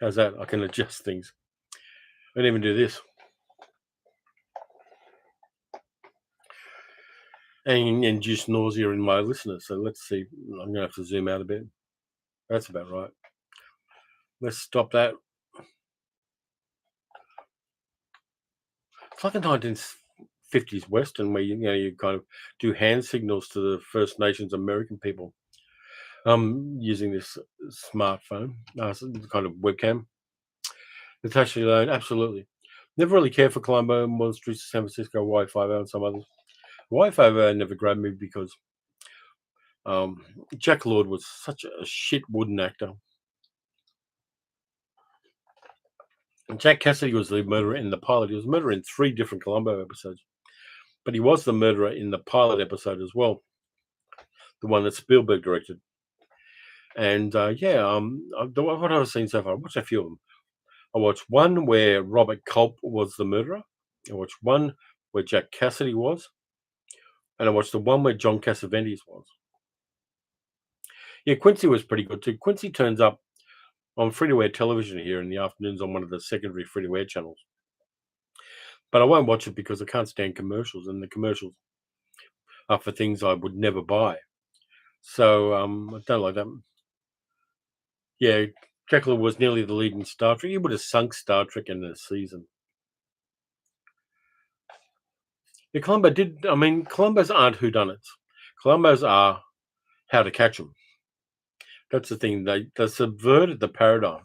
How's that? I can adjust things. I can even do this. And induce nausea in my listeners. So let's see. I'm going to have to zoom out a bit. That's about right. Let's stop that. It's like a 1950s Western where you kind of do hand signals to the First Nations American people using this smartphone, kind of webcam. Natasha Lyonne, absolutely. Never really cared for Columbo, Modern Streets of San Francisco, Y5O, and some others. Y5O never grabbed me because Jack Lord was such a shit wooden actor. And Jack Cassidy was the murderer in the pilot. He was murderer in 3 different Columbo episodes. But he was the murderer in the pilot episode as well, the one that Spielberg directed. And what I've seen so far, I watched a few of them. I watched one where Robert Culp was the murderer. I watched one where Jack Cassidy was. And I watched the one where John Cassavetes was. Yeah, Quincy was pretty good too. Quincy turns up on free-to-air television here in the afternoons on one of the secondary free-to-air channels. But I won't watch it because I can't stand commercials, and the commercials are for things I would never buy. So I don't like that. Yeah, Jack Lord was nearly the lead in Star Trek. He would have sunk Star Trek in a season. Yeah, Columbos aren't whodunits. Columbos are How to Catch them. That's the thing. They subverted the paradigm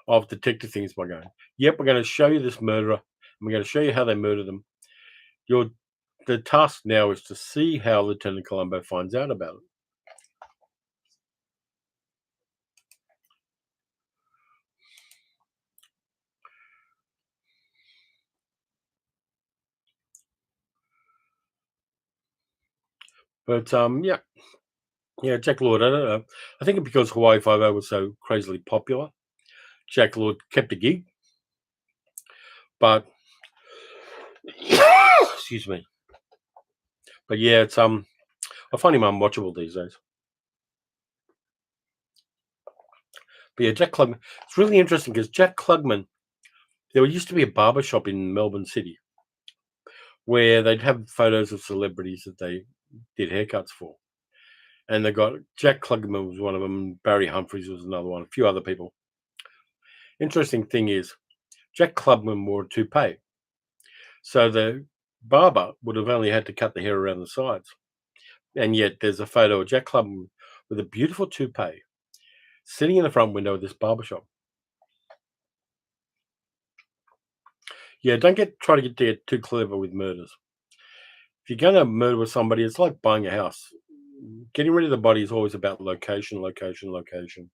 of detective things by going, yep, we're going to show you this murderer, and we're going to show you how they murder them. The task now is to see how Lieutenant Columbo finds out about it. But Jack Lord, I don't know. I think because Hawaii Five-O was so crazily popular, Jack Lord kept a gig. But excuse me. But yeah, it's I find him unwatchable these days. But yeah, Jack Klugman. It's really interesting because Jack Klugman, there used to be a barber shop in Melbourne City where they'd have photos of celebrities that they did haircuts for. and they got Jack Klugman was one of them. Barry Humphries was another one. A few other people. Interesting thing is, Jack Klugman wore a toupee, so the barber would have only had to cut the hair around the sides. And yet, there's a photo of Jack Klugman with a beautiful toupee sitting in the front window of this barbershop. Yeah, don't try to get too clever with murders. If you're going to murder somebody, it's like buying a house. Getting rid of the body is always about location, location, location.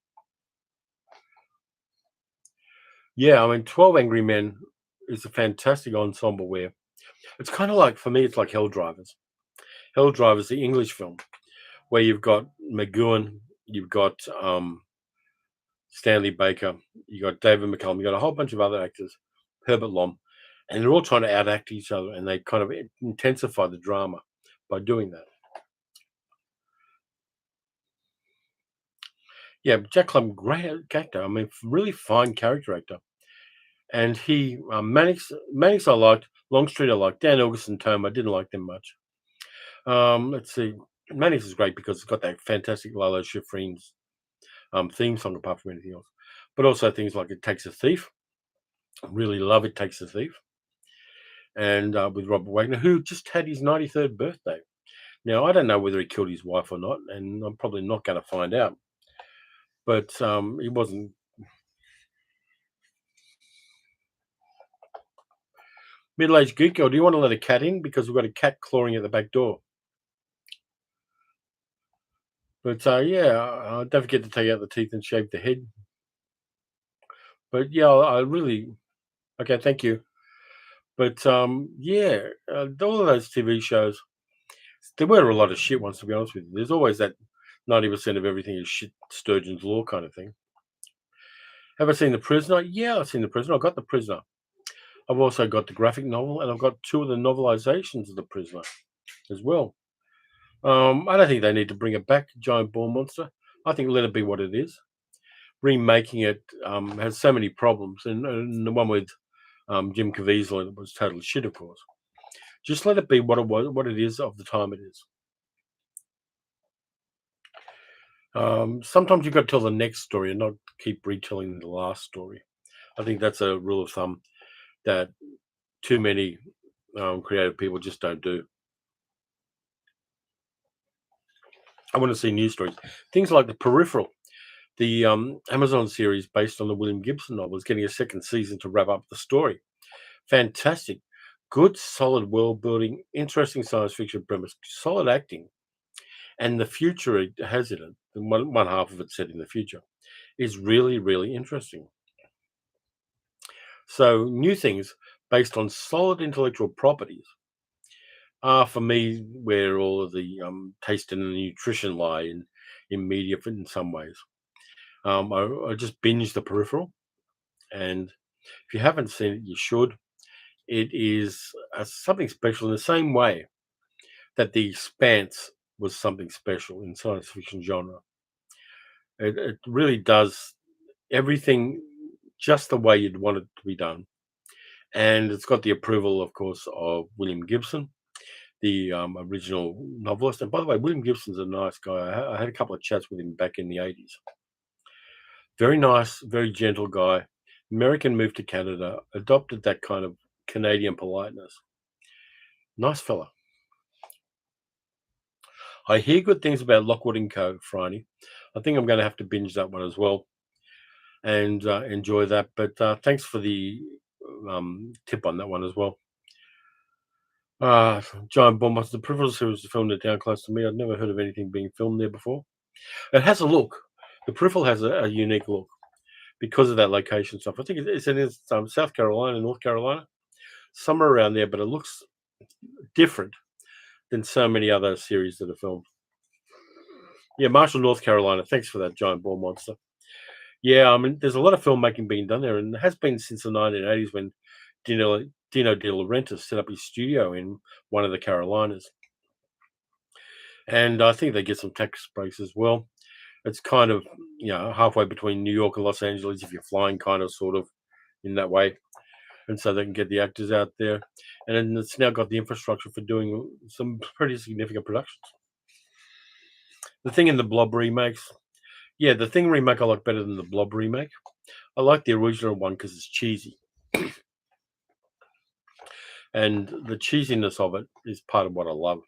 Yeah, I mean, 12 Angry Men is a fantastic ensemble where it's kind of like, for me, it's like Hell Drivers. Hell Drivers, the English film, where you've got McGowan, you've got Stanley Baker, you've got David McCallum, you've got a whole bunch of other actors, Herbert Lom, and they're all trying to outact each other, and they kind of intensify the drama by doing that. Yeah, Jack Klum, great actor. I mean, really fine character actor. And he, Mannix I liked, Longstreet I liked, Dan August Tome I didn't like them much. Let's see, Mannix is great because it's got that fantastic Lalo Schifrin's theme song apart from anything else. But also things like It Takes a Thief. I really love It Takes a Thief. And with Robert Wagner, who just had his 93rd birthday. Now, I don't know whether he killed his wife or not, and I'm probably not going to find out. But he wasn't. Middle-aged geek girl, do you want to let a cat in? Because we've got a cat clawing at the back door. But yeah, don't forget to take out the teeth and shave the head. But yeah, I really okay. Thank you. But yeah, all of those TV shows, there were a lot of shit ones. To be honest with you, there's always that 90% of everything is shit. Sturgeon's Law kind of thing. Have I seen The Prisoner? Yeah, I've seen The Prisoner. I got The Prisoner. I've also got the graphic novel, and I've got two of the novelizations of The Prisoner as well. I don't think they need to bring it back, Giant Ball Monster. I think let it be what it is. Remaking it has so many problems, and the one with Jim Caviezel in it was total shit, of course. Just let it be what it was, what it is of the time it is. Sometimes you've got to tell the next story and not keep retelling the last story. I think that's a rule of thumb that too many creative people just don't do. I want to see new stories. Things like The Peripheral, the Amazon series based on the William Gibson novel, is getting a second season to wrap up the story. Fantastic. Good, solid world building, interesting science fiction premise, solid acting. And the future it has in it, the one half of it set in the future, is really, really interesting. So, new things based on solid intellectual properties are, for me, where all of the taste and the nutrition lie in media in some ways. I just binged The Peripheral, and if you haven't seen it, you should. It is something special in the same way that The Expanse was something special in science fiction genre. It really does everything just the way you'd want it to be done. And it's got the approval, of course, of William Gibson, the original novelist. And by the way, William Gibson's a nice guy. I had a couple of chats with him back in the 80s. Very nice, very gentle guy. American, moved to Canada, adopted that kind of Canadian politeness. Nice fella. I hear good things about Lockwood and Co. Friday. I think I'm going to have to binge that one as well and enjoy that. But thanks for the tip on that one as well. Giant Bomb Monster, the Peripheral series was filmed down close to me. I'd never heard of anything being filmed there before. It has a look. The Peripheral has a unique look because of that location stuff. I think it's in South Carolina, North Carolina, somewhere around there, but it looks different than so many other series that are filmed. Yeah, Marshall, North Carolina. Thanks for that, Giant Ball Monster. Yeah, I mean, there's a lot of filmmaking being done there, and it has been since the 1980s when Dino De Laurentiis set up his studio in one of the Carolinas. And I think they get some tax breaks as well. It's kind of, halfway between New York and Los Angeles if you're flying kind of sort of in that way. And so they can get the actors out there. And then it's now got the infrastructure for doing some pretty significant productions. The Thing in the Blob remakes. Yeah, the Thing remake I like better than the Blob remake. I like the original one because it's cheesy. And the cheesiness of it is part of what I love.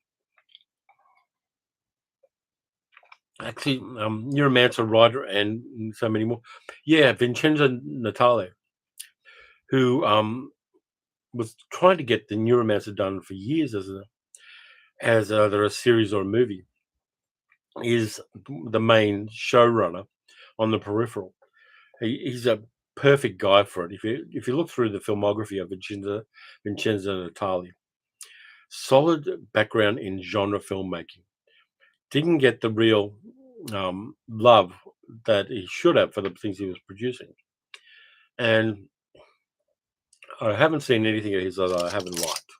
Actually, Neuromancer, writer, and so many more. Yeah, Vincenzo Natale, who was trying to get the Neuromancer done for years as either a series or a movie, is the main showrunner on the Peripheral. He's a perfect guy for it. If you look through the filmography of Vincenzo Natali, solid background in genre filmmaking, didn't get the real love that he should have for the things he was producing, and I haven't seen anything of his that I haven't liked.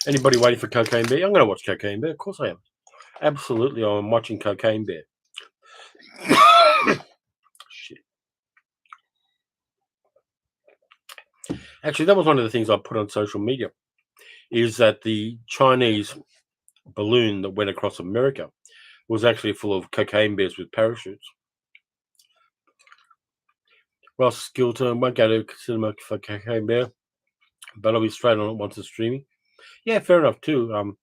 Anybody waiting for Cocaine Bear? I'm going to watch Cocaine Bear. Of course I am. Absolutely, I'm watching Cocaine Bear. Shit. Actually, that was one of the things I put on social media, is that the Chinese balloon that went across America was actually full of cocaine bears with parachutes. Ross Skilton won't go to cinema for Cocaine Bear, but I'll be straight on it once it's streaming. Yeah, fair enough too.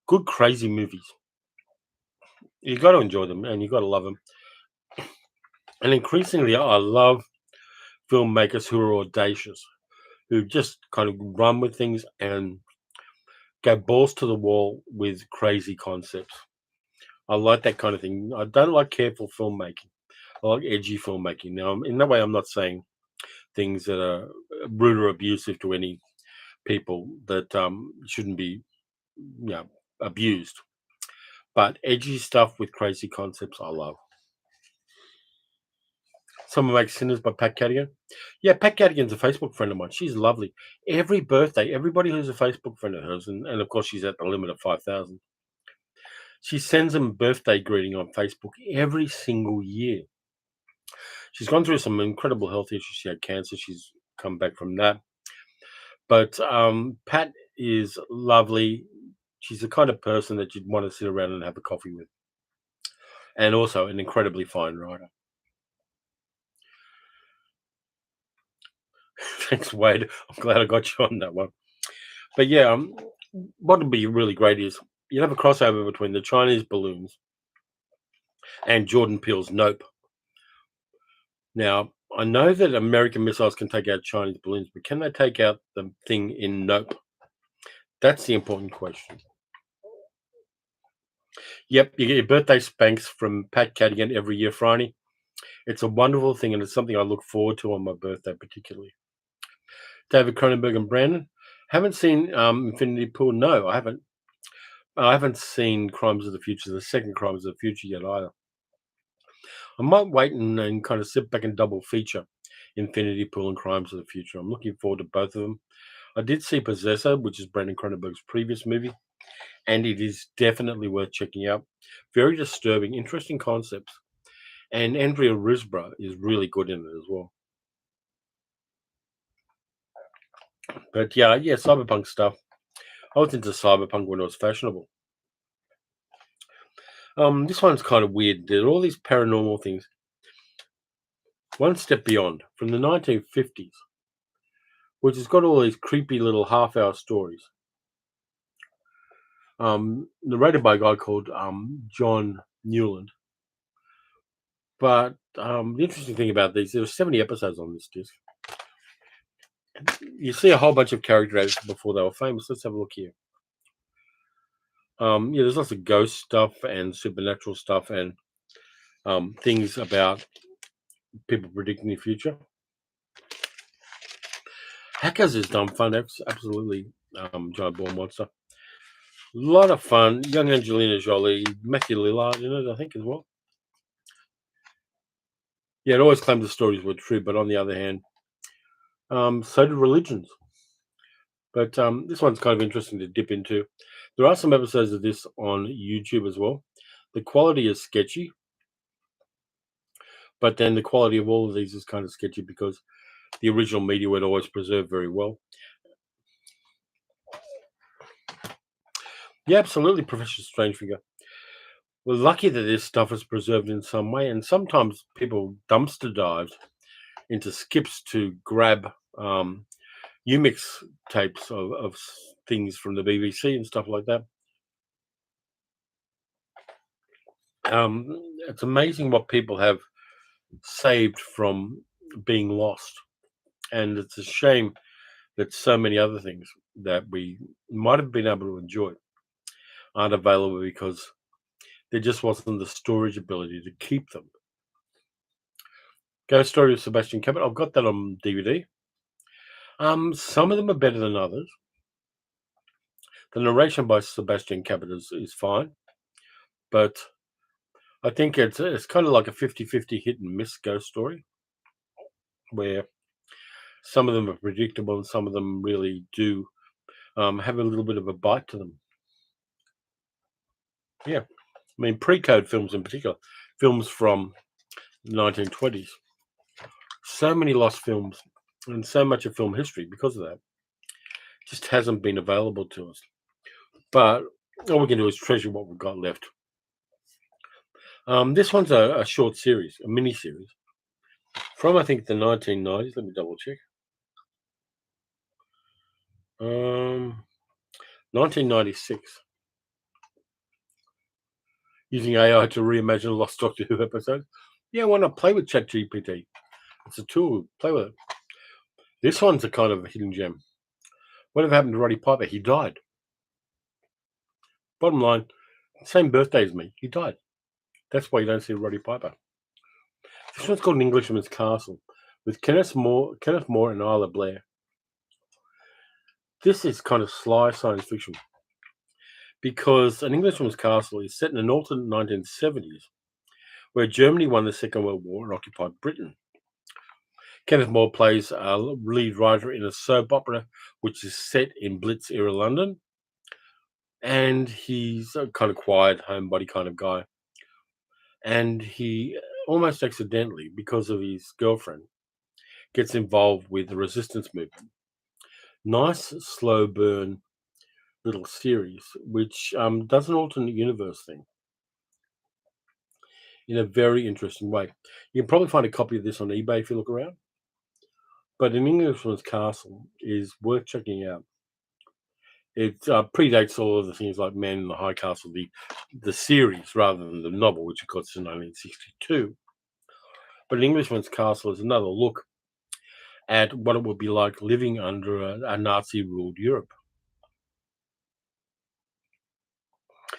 Good crazy movies. You got to enjoy them and you got to love them. And increasingly, I love filmmakers who are audacious, who just kind of run with things and go balls to the wall with crazy concepts. I like that kind of thing. I don't like careful filmmaking. I like edgy filmmaking. Now, in that way, I'm not saying things that are rude or abusive to any people that shouldn't be, abused. But edgy stuff with crazy concepts, I love. Someone Makes Sinners by Pat Cadigan. Yeah, Pat Cadigan's a Facebook friend of mine. She's lovely. Every birthday, everybody who's a Facebook friend of hers, and of course she's at the limit of 5,000, she sends them a birthday greeting on Facebook every single year. She's gone through some incredible health issues. She had cancer. She's come back from that. But Pat is lovely. She's the kind of person that you'd want to sit around and have a coffee with. And also an incredibly fine writer. Thanks, Wade. I'm glad I got you on that one. But yeah, what would be really great is you'd have a crossover between the Chinese balloons and Jordan Peele's Nope. Now, I know that American missiles can take out Chinese balloons, but can they take out the thing in Nope? That's the important question. Yep, you get your birthday spanks from Pat Cadigan every year, Friday. It's a wonderful thing, and it's something I look forward to on my birthday, particularly. David Cronenberg and Brandon. Haven't seen Infinity Pool. No, I haven't. I haven't seen Crimes of the Future, the second Crimes of the Future yet either. I might wait and kind of sit back and double feature Infinity Pool and Crimes of the Future. I'm looking forward to both of them. I did see Possessor, which is Brandon Cronenberg's previous movie, and it is definitely worth checking out. Very disturbing, interesting concepts. And Andrea Riseborough is really good in it as well. But yeah, cyberpunk stuff. I was into cyberpunk when it was fashionable. This one's kind of weird. There are all these paranormal things. One Step Beyond from the 1950s, which has got all these creepy little half-hour stories. Narrated by a guy called John Newland. But the interesting thing about these, there were 70 episodes on this disc. You see a whole bunch of characters before they were famous. Let's have a look here. There's lots of ghost stuff and supernatural stuff and things about people predicting the future. Hackers is dumb fun. Absolutely giant ball monster. A lot of fun. Young Angelina Jolie, Matthew Lillard in it, I think, as well. Yeah, it always claimed the stories were true, but on the other hand, so did religions. But this one's kind of interesting to dip into. There are some episodes of this on YouTube as well. The quality is sketchy, but then the quality of all of these is kind of sketchy because the original media would always preserve very well. Yeah, absolutely, Professor Strangefinger. we're lucky that this stuff is preserved in some way, and sometimes people dumpster dive into skips to grab Umix tapes of things from the BBC and stuff like that. It's amazing what people have saved from being lost, and it's a shame that so many other things that we might have been able to enjoy aren't available because there just wasn't the storage ability to keep them. Ghost Story of Sebastian Cabot. I've got that on DVD. Some of them are better than others. The narration by Sebastian Cabot is fine, but I think it's kind of like a 50-50 hit and miss ghost story, where some of them are predictable and some of them really do have a little bit of a bite to them. Yeah, I mean pre-code films in particular, films from the 1920s. So many lost films and so much of film history because of that just hasn't been available to us. But all we can do is treasure what we've got left. This one's a short series, a mini series from I think the 1990s. Let me double check. 1996. Using AI to reimagine a lost Doctor Who episode. Yeah, why not play with ChatGPT? It's a tool. Play with it. This one's a kind of a hidden gem. Whatever happened to Roddy Piper? He died. Bottom line, same birthday as me. He died. That's why you don't see Roddy Piper. This one's called An Englishman's Castle with Kenneth More and Isla Blair. This is kind of sly science fiction because An Englishman's Castle is set in an alternate 1970s where Germany won the Second World War and occupied Britain. Kenneth More plays a lead writer in a soap opera which is set in Blitz era London, and he's a kind of quiet, homebody kind of guy. And he almost accidentally, because of his girlfriend, gets involved with the resistance movement. Nice, slow burn little series, which does an alternate universe thing in a very interesting way. You can probably find a copy of this on eBay if you look around. But An Englishman's Castle is worth checking out. It predates all of the things like Man in the High Castle, the series, rather than the novel, which of course is in 1962. But An Englishman's Castle is another look at what it would be like living under a Nazi-ruled Europe.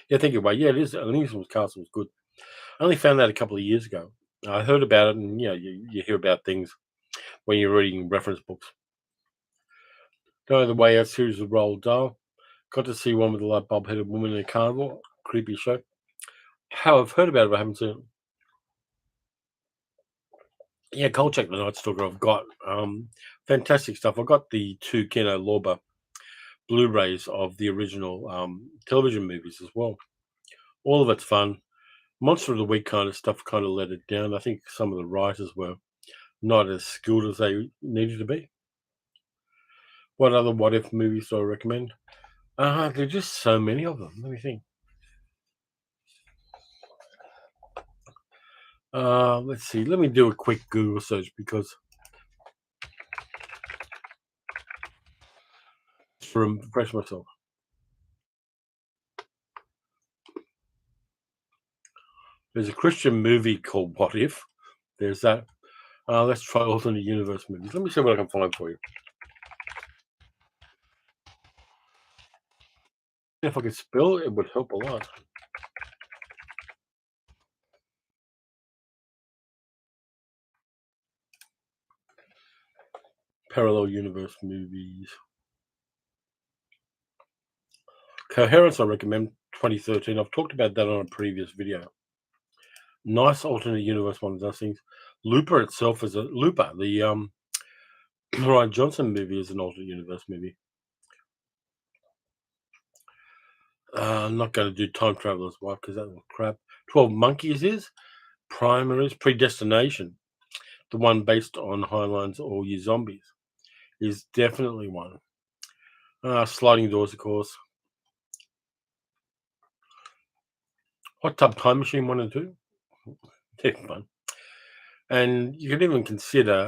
Yeah, think about it. Yeah, it is. An Englishman's Castle was good. I only found that a couple of years ago. I heard about it, and you hear about things when you're reading reference books. Go the Way Out series with Roald Dahl. Got to see one with a light bulb-headed woman in a carnival. Creepy show. How I've heard about it, but I haven't seen it. Yeah, Kolchak the Night Stalker. I've got fantastic stuff. I've got the 2 Keno Lorber Blu-rays of the original television movies as well. All of it's fun. Monster of the Week kind of stuff kind of let it down. I think some of the writers were not as skilled as they needed to be. What other what if movies do I recommend? There are just so many of them. Let me think. Let's see. Let me do a quick Google search because to refresh myself. There's a Christian movie called What If. There's that. Let's try alternate universe movies. Let me see what I can find for you. If I could spell it, it would help a lot. Parallel universe movies. Coherence, I recommend 2013. I've talked about that on a previous video. Nice alternate universe one of those things. Looper itself is Looper. The Ryan Johnson movie is an alternate universe movie. I'm not going to do Time Traveler's Wife because that was crap. 12 Monkeys is. Primer is. Predestination, the one based on Highline's All You Zombies, is definitely one. Sliding Doors, of course. Hot Tub Time Machine 1 and 2. They're fun. And you could even consider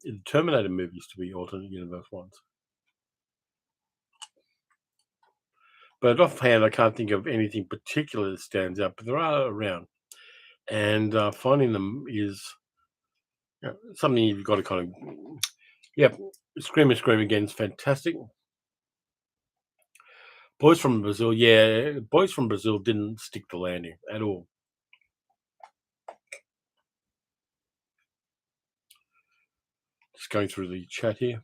the Terminator movies to be alternate universe ones. But offhand, I can't think of anything particular that stands out, but there are around. And finding them is something you've got to kind of, yeah, Scream and Scream Again is fantastic. Boys from Brazil, yeah, Boys from Brazil didn't stick the landing at all. Just going through the chat here.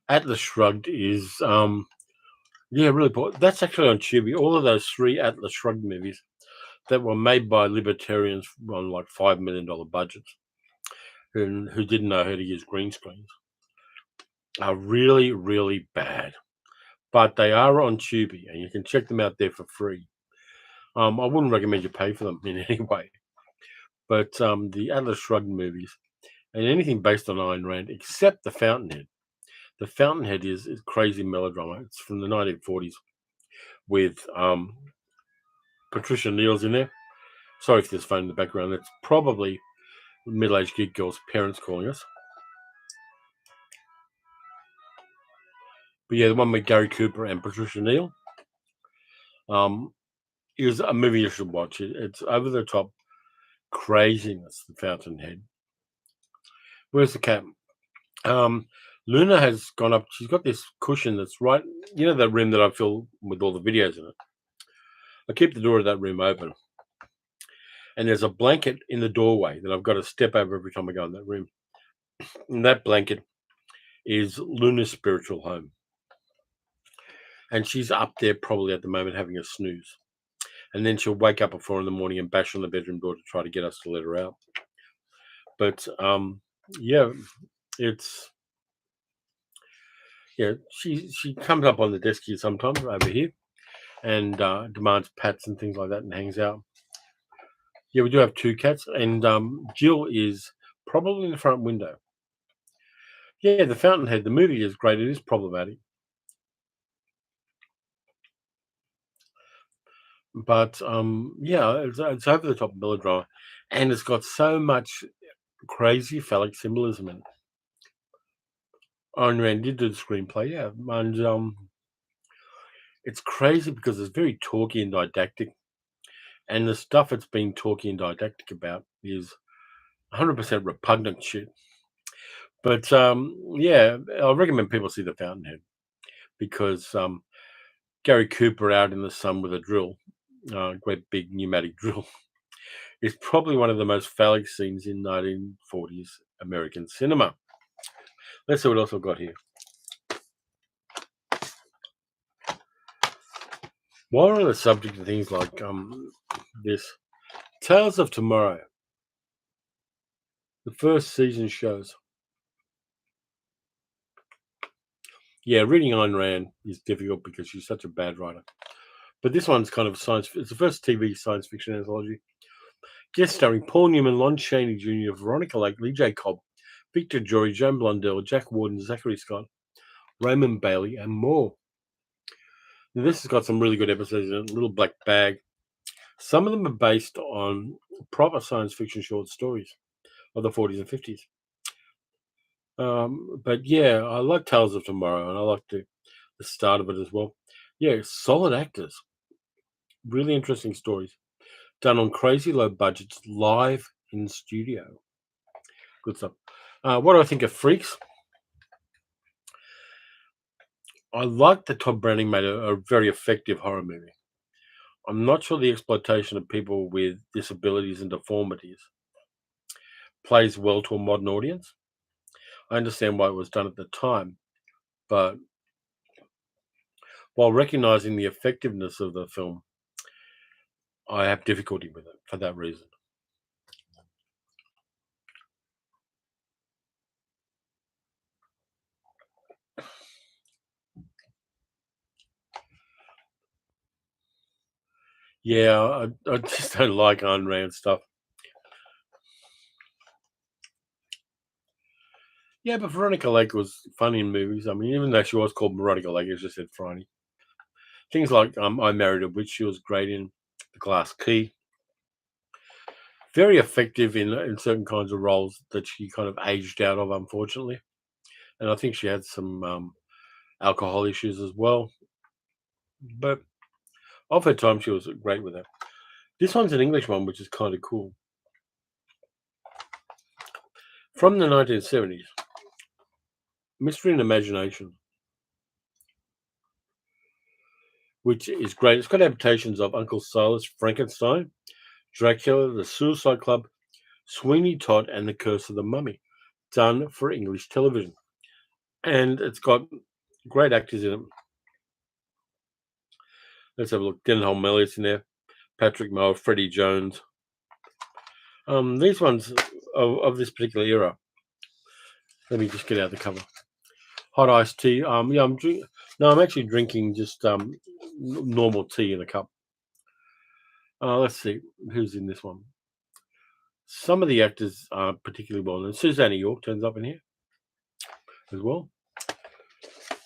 Atlas Shrugged is, yeah, really poor. That's actually on Tubi. All of those 3 Atlas Shrugged movies that were made by libertarians on like $5 million budgets who didn't know how to use green screens are really, really bad. But they are on Tubi, and you can check them out there for free. I wouldn't recommend you pay for them in any way. But the Atlas Shrugged movies and anything based on Ayn Rand, except The Fountainhead. The Fountainhead is crazy melodrama. It's from the 1940s with Patricia Neal's in there. Sorry if there's phone in the background. That's probably middle-aged geek girl's parents calling us. But yeah, the one with Gary Cooper and Patricia Neal. It was a movie you should watch. It's over the top craziness, The Fountainhead. Where's the cat? Luna has gone up. She's got this cushion that's right, that room that I fill with all the videos in it. I keep the door of that room open. And there's a blanket in the doorway that I've got to step over every time I go in that room. And that blanket is Luna's spiritual home. And she's up there probably at the moment having a snooze. And then she'll wake up at 4 a.m. and bash on the bedroom door to try to get us to let her out. But yeah, it's she comes up on the desk here sometimes over here and demands pats and things like that and hangs out. Yeah, we do have 2 cats, and Jill is probably in the front window. Yeah, The Fountainhead, the movie is great. It is problematic. But yeah, it's over the top melodrama, and it's got so much crazy phallic symbolism in it. Ayn Rand did do the screenplay, yeah, and it's crazy because it's very talky and didactic, and the stuff it's been talky and didactic about is 100% repugnant shit. But yeah, I recommend people see The Fountainhead because Gary Cooper out in the sun with a drill, great big pneumatic drill, is probably one of the most phallic scenes in 1940s American cinema. Let's see what else I've got here. While we're on the subject of things like this, Tales of Tomorrow, the first season shows. Yeah, reading Ayn Rand is difficult because she's such a bad writer. But this one's kind of science. It's the first TV science fiction anthology. Guest starring Paul Newman, Lon Chaney Jr., Veronica Lake, Lee J. Cobb, Victor Jory, Joan Blundell, Jack Warden, Zachary Scott, Raymond Bailey, and more. Now, this has got some really good episodes in it, Little Black Bag. Some of them are based on proper science fiction short stories of the 40s and 50s. But yeah, I like Tales of Tomorrow, and I like the start of it as well. Yeah, solid actors. Really interesting stories. Done on crazy low budgets, live in studio. Good stuff. What do I think of Freaks? I like that Todd Browning made a very effective horror movie. I'm not sure the exploitation of people with disabilities and deformities plays well to a modern audience. I understand why it was done at the time, but while recognizing the effectiveness of the film, I have difficulty with it for that reason. Yeah, I just don't like Ayn Rand stuff. Yeah, but Veronica Lake was funny in movies. I mean, even though she was called Veronica Lake, it just said Franny. Things like I Married a Witch, she was great in. The Glass Key. Very effective in certain kinds of roles that she kind of aged out of, unfortunately. And I think she had some alcohol issues as well. But of her time, she was great with it. This one's an English one, which is kind of cool. From the 1970s, Mystery and Imagination, which is great. It's got adaptations of Uncle Silas, Frankenstein, Dracula, The Suicide Club, Sweeney Todd, and The Curse of the Mummy, done for English television. And it's got great actors in it. Let's have a look. Denholm Elliott's in there, Patrick Moore, Freddie Jones. These ones of this particular era. Let me just get out the cover. Hot iced tea. Yeah, I'm actually drinking just normal tea in a cup. Let's see who's in this one. Some of the actors are particularly well known. Susanna York turns up in here as well.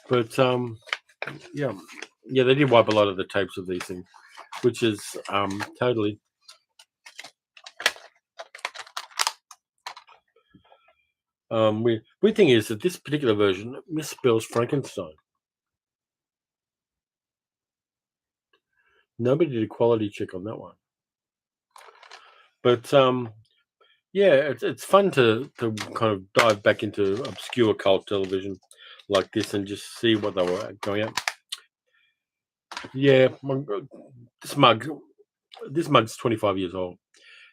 But yeah, they did wipe a lot of the tapes of these things, which is totally. Weird thing is that this particular version misspells Frankenstein. Nobody did a quality check on that one. But yeah, it's fun to kind of dive back into obscure cult television like this and just see what they were going at. Yeah, this mug's 25 years old.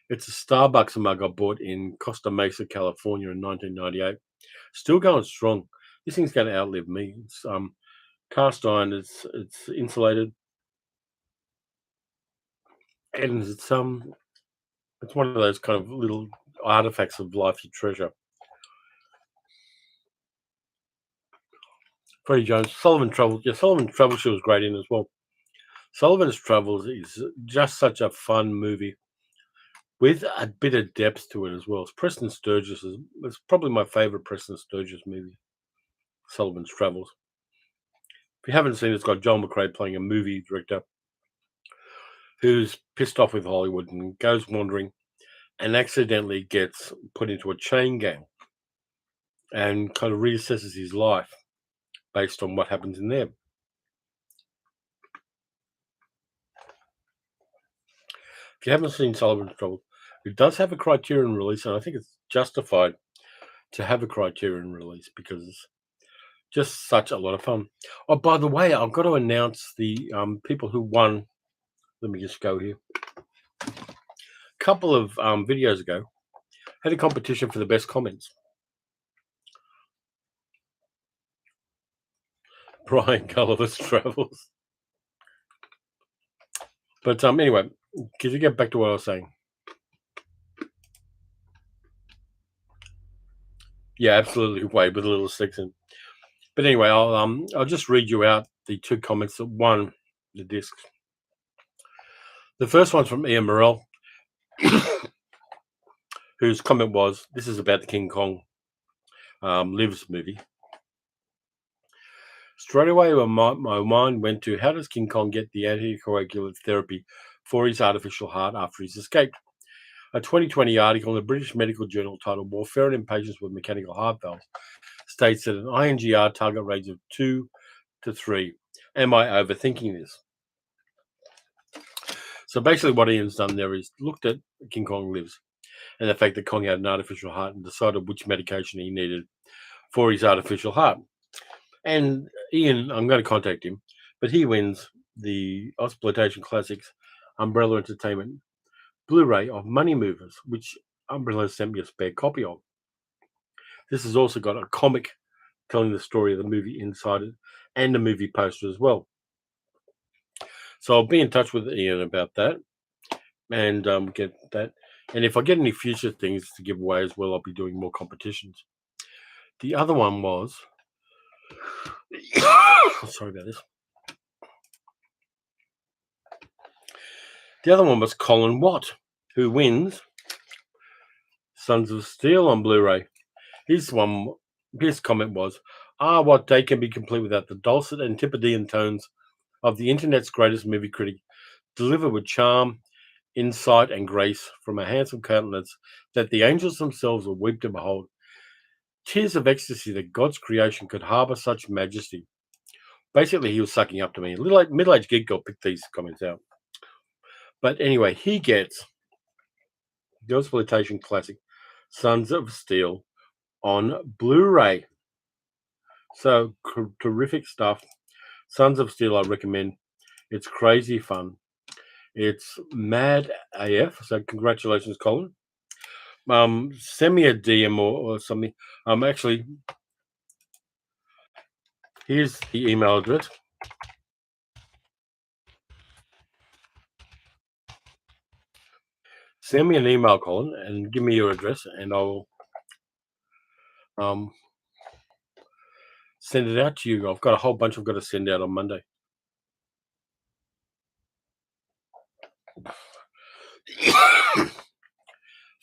It's a Starbucks mug I bought in Costa Mesa, California in 1998. Still going strong. This thing's going to outlive me. It's cast iron. It's insulated, and it's one of those kind of little artifacts of life you treasure. Freddie Jones, Sullivan Travels. Yeah, Sullivan Travels she was great in as well. Sullivan's Travels is just such a fun movie with a bit of depth to it as well. It's Preston Sturges. It's probably my favorite Preston Sturges movie, Sullivan's Travels. If you haven't seen it, it's got Joel McRae playing a movie director who's pissed off with Hollywood and goes wandering and accidentally gets put into a chain gang and kind of reassesses his life based on what happens in there. If you haven't seen Sullivan's Travels, it does have a Criterion release, and I think it's justified to have a Criterion release because it's just such a lot of fun. Oh, by the way, I've got to announce the people who won. Let me just go here. A couple of videos ago, had a competition for the best comments. Brian Gulliver's Travels. But anyway, could you get back to what I was saying? Yeah, absolutely. Way with a little section. But anyway, I'll just read you out the two comments that won the discs. The first one's from Ian Morrell, whose comment was, "This is about the King Kong Lives movie." Straight away, my mind went to, how does King Kong get the anticoagulant therapy for his artificial heart after he's escaped? A 2020 article in the British Medical Journal titled "Warfarin in Patients with Mechanical Heart Valves" states that an INGR target range of 2 to 3. Am I overthinking this? So basically what Ian's done there is looked at King Kong Lives and the fact that Kong had an artificial heart and decided which medication he needed for his artificial heart. And Ian, I'm going to contact him, but he wins the Exploitation Classics Umbrella Entertainment Blu-ray of Money Movers, which Umbrella sent me a spare copy of. This has also got a comic telling the story of the movie inside it and the movie poster as well. So I'll be in touch with Ian about that and get that. And if I get any future things to give away as well, I'll be doing more competitions. The other one was... sorry about this. The other one was Colin Watt, who wins Sons of Steel on Blu-ray. His comment was, what day can be complete without the dulcet Antipodean tones of the internet's greatest movie critic, delivered with charm insight, and grace from a handsome countenance that the angels themselves will weep to behold. Tears of ecstasy that God's creation could harbour such majesty. Basically, he was sucking up to me. A little like middle-aged geek girl picked these comments out. But anyway, he gets the exploitation classic Sons of Steel on Blu-ray. So terrific stuff. Sons of Steel, I recommend. It's crazy fun. It's mad AF. So congratulations, Colin. Send me a DM or something. Actually, here's the email address. Send me an email, Colin, and give me your address, and I'll send it out to you. I've got a whole bunch I've got to send out on Monday.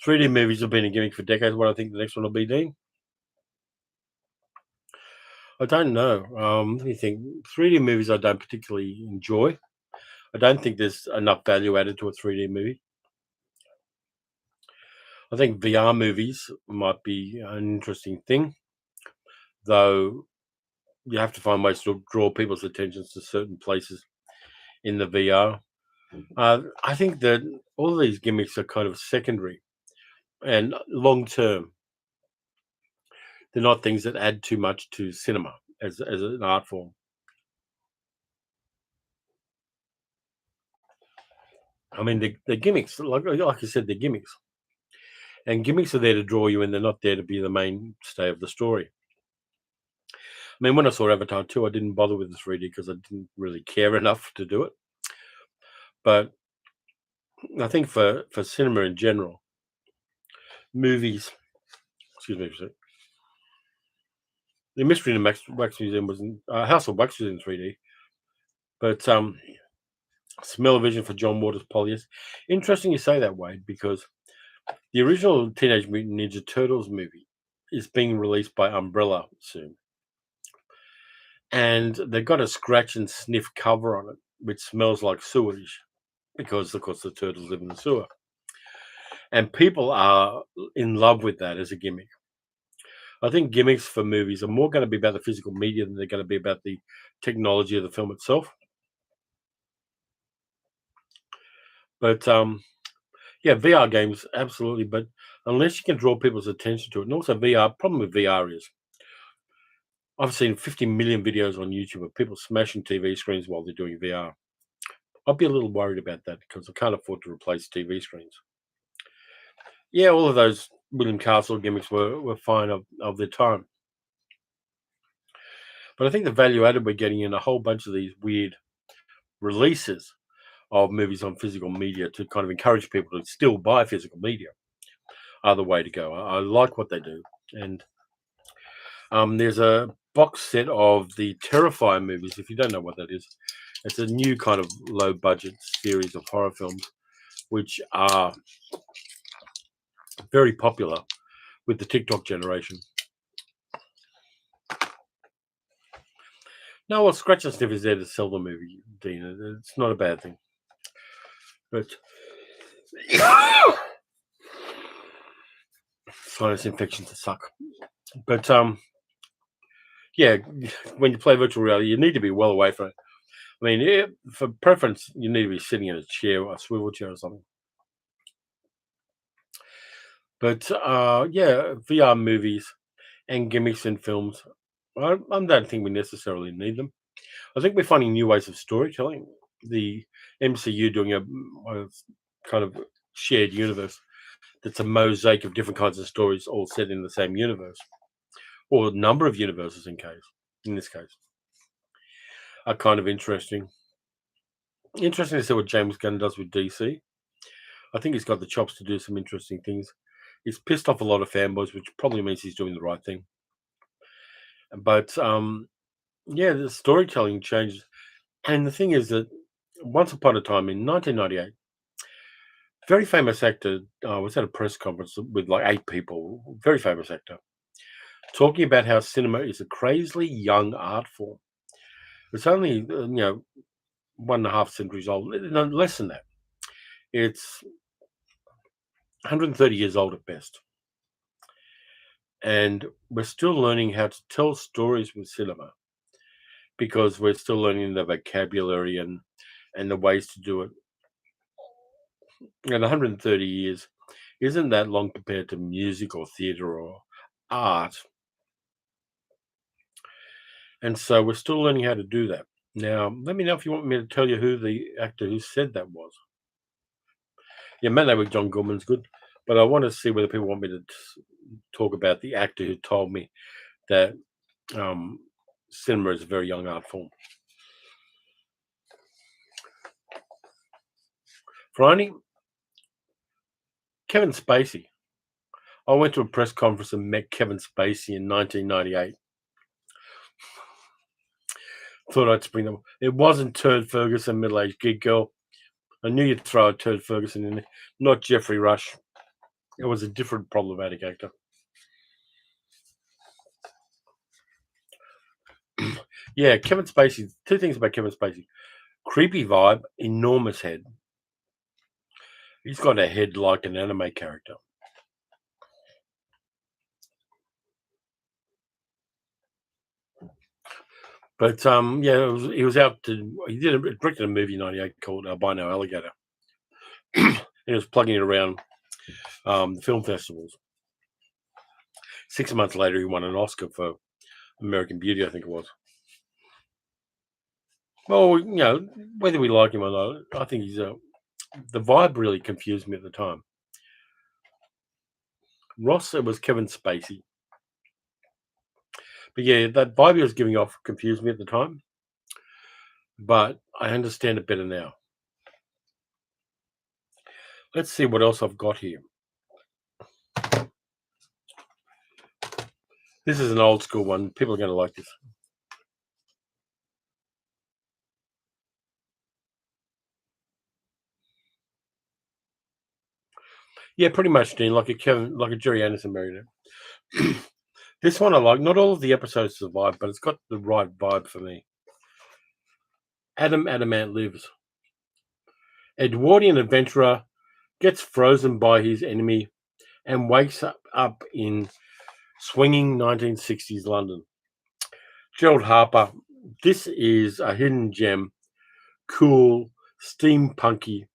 3D movies have been a gimmick for decades. What I think the next one will be, Dean? I don't know. Let me think. 3D movies I don't particularly enjoy. I don't think there's enough value added to a 3D movie. I think VR movies might be an interesting thing, though you have to find ways to draw people's attentions to certain places in the VR. I think that all of these gimmicks are kind of secondary and long term. They're not things that add too much to cinema as an art form. I mean, the gimmicks, like I said, they're gimmicks. And gimmicks are there to draw you in. They're not there to be the mainstay of the story. I mean, when I saw Avatar 2, I didn't bother with the 3D because I didn't really care enough to do it. But I think for cinema in general, movies, excuse me for a sec, the Mystery in the Wax Museum was in House of Wax was in 3D, but Smell-O-Vision for John Waters Polyus. Interesting you say that way because the original Teenage Mutant Ninja Turtles movie is being released by Umbrella soon, and they've got a scratch and sniff cover on it, which smells like sewage because, of course, the turtles live in the sewer, and people are in love with that as a gimmick. I think gimmicks for movies are more going to be about the physical media than they're going to be about the technology of the film itself. But yeah, VR games, absolutely. But unless you can draw people's attention to it, and also problem with VR is I've seen 50 million videos on YouTube of people smashing TV screens while they're doing VR. I'd be a little worried about that because I can't afford to replace TV screens. Yeah, all of those William Castle gimmicks were fine of their time. But I think the value added we're getting in a whole bunch of these weird releases of movies on physical media to kind of encourage people to still buy physical media are the way to go. I like what they do. And there's a box set of the Terrifier movies. If you don't know what that is, it's a new kind of low budget series of horror films, which are very popular with the TikTok generation. No, well, Scratch and Sniff is there to sell the movie, Dean. It's not a bad thing. But sinus infections suck. But yeah, when you play virtual reality, you need to be well away from it. I mean, for preference, you need to be sitting in a chair, or a swivel chair, or something. But yeah, VR movies and gimmicks in films, I don't think we necessarily need them. I think we're finding new ways of storytelling. The MCU doing a kind of shared universe that's a mosaic of different kinds of stories all set in the same universe, or a number of universes in this case, are kind of interesting. Interesting to see what James Gunn does with DC. I think he's got the chops to do some interesting things. He's pissed off a lot of fanboys, which probably means he's doing the right thing. But yeah, the storytelling changes. And the thing is that once upon a time in 1998, very famous actor was at a press conference with like 8 people, very famous actor, talking about how cinema is a crazily young art form. It's only 1.5 centuries old, no, less than that. It's 130 years old at best. And we're still learning how to tell stories with cinema because we're still learning the vocabulary and the ways to do it. And 130 years isn't that long compared to music or theatre or art. And so we're still learning how to do that. Now, let me know if you want me to tell you who the actor who said that was. Yeah, Matt with John Goodman's good, but I want to see whether people want me to talk about the actor who told me that cinema is a very young art form. Friday, Kevin Spacey. I went to a press conference and met Kevin Spacey in 1998. Thought I'd spring them. It wasn't Turd Ferguson, middle-aged geek girl. I knew you'd throw a Turd Ferguson in there, not Jeffrey Rush. It was a different problematic actor. Yeah, Kevin Spacey. Two things about Kevin Spacey. Creepy vibe, enormous head. He's got a head like an anime character. But yeah, he was out to. He directed a movie in '98 called Albino Alligator. And he was plugging it around the film festivals. 6 months later, he won an Oscar for American Beauty, I think it was. Well, whether we like him or not, I think he's the vibe really confused me at the time. Ross, it was Kevin Spacey. But yeah, that vibe he was giving off confused me at the time. But I understand it better now. Let's see what else I've got here. This is an old school one. People are going to like this. Yeah, pretty much, Dean. Like a Jerry Anderson marionette. This one I like. Not all of the episodes survive, but it's got the right vibe for me. Adam Adamant lives. Edwardian adventurer gets frozen by his enemy and wakes up in swinging 1960s London. Gerald Harper. This is a hidden gem, cool, steampunky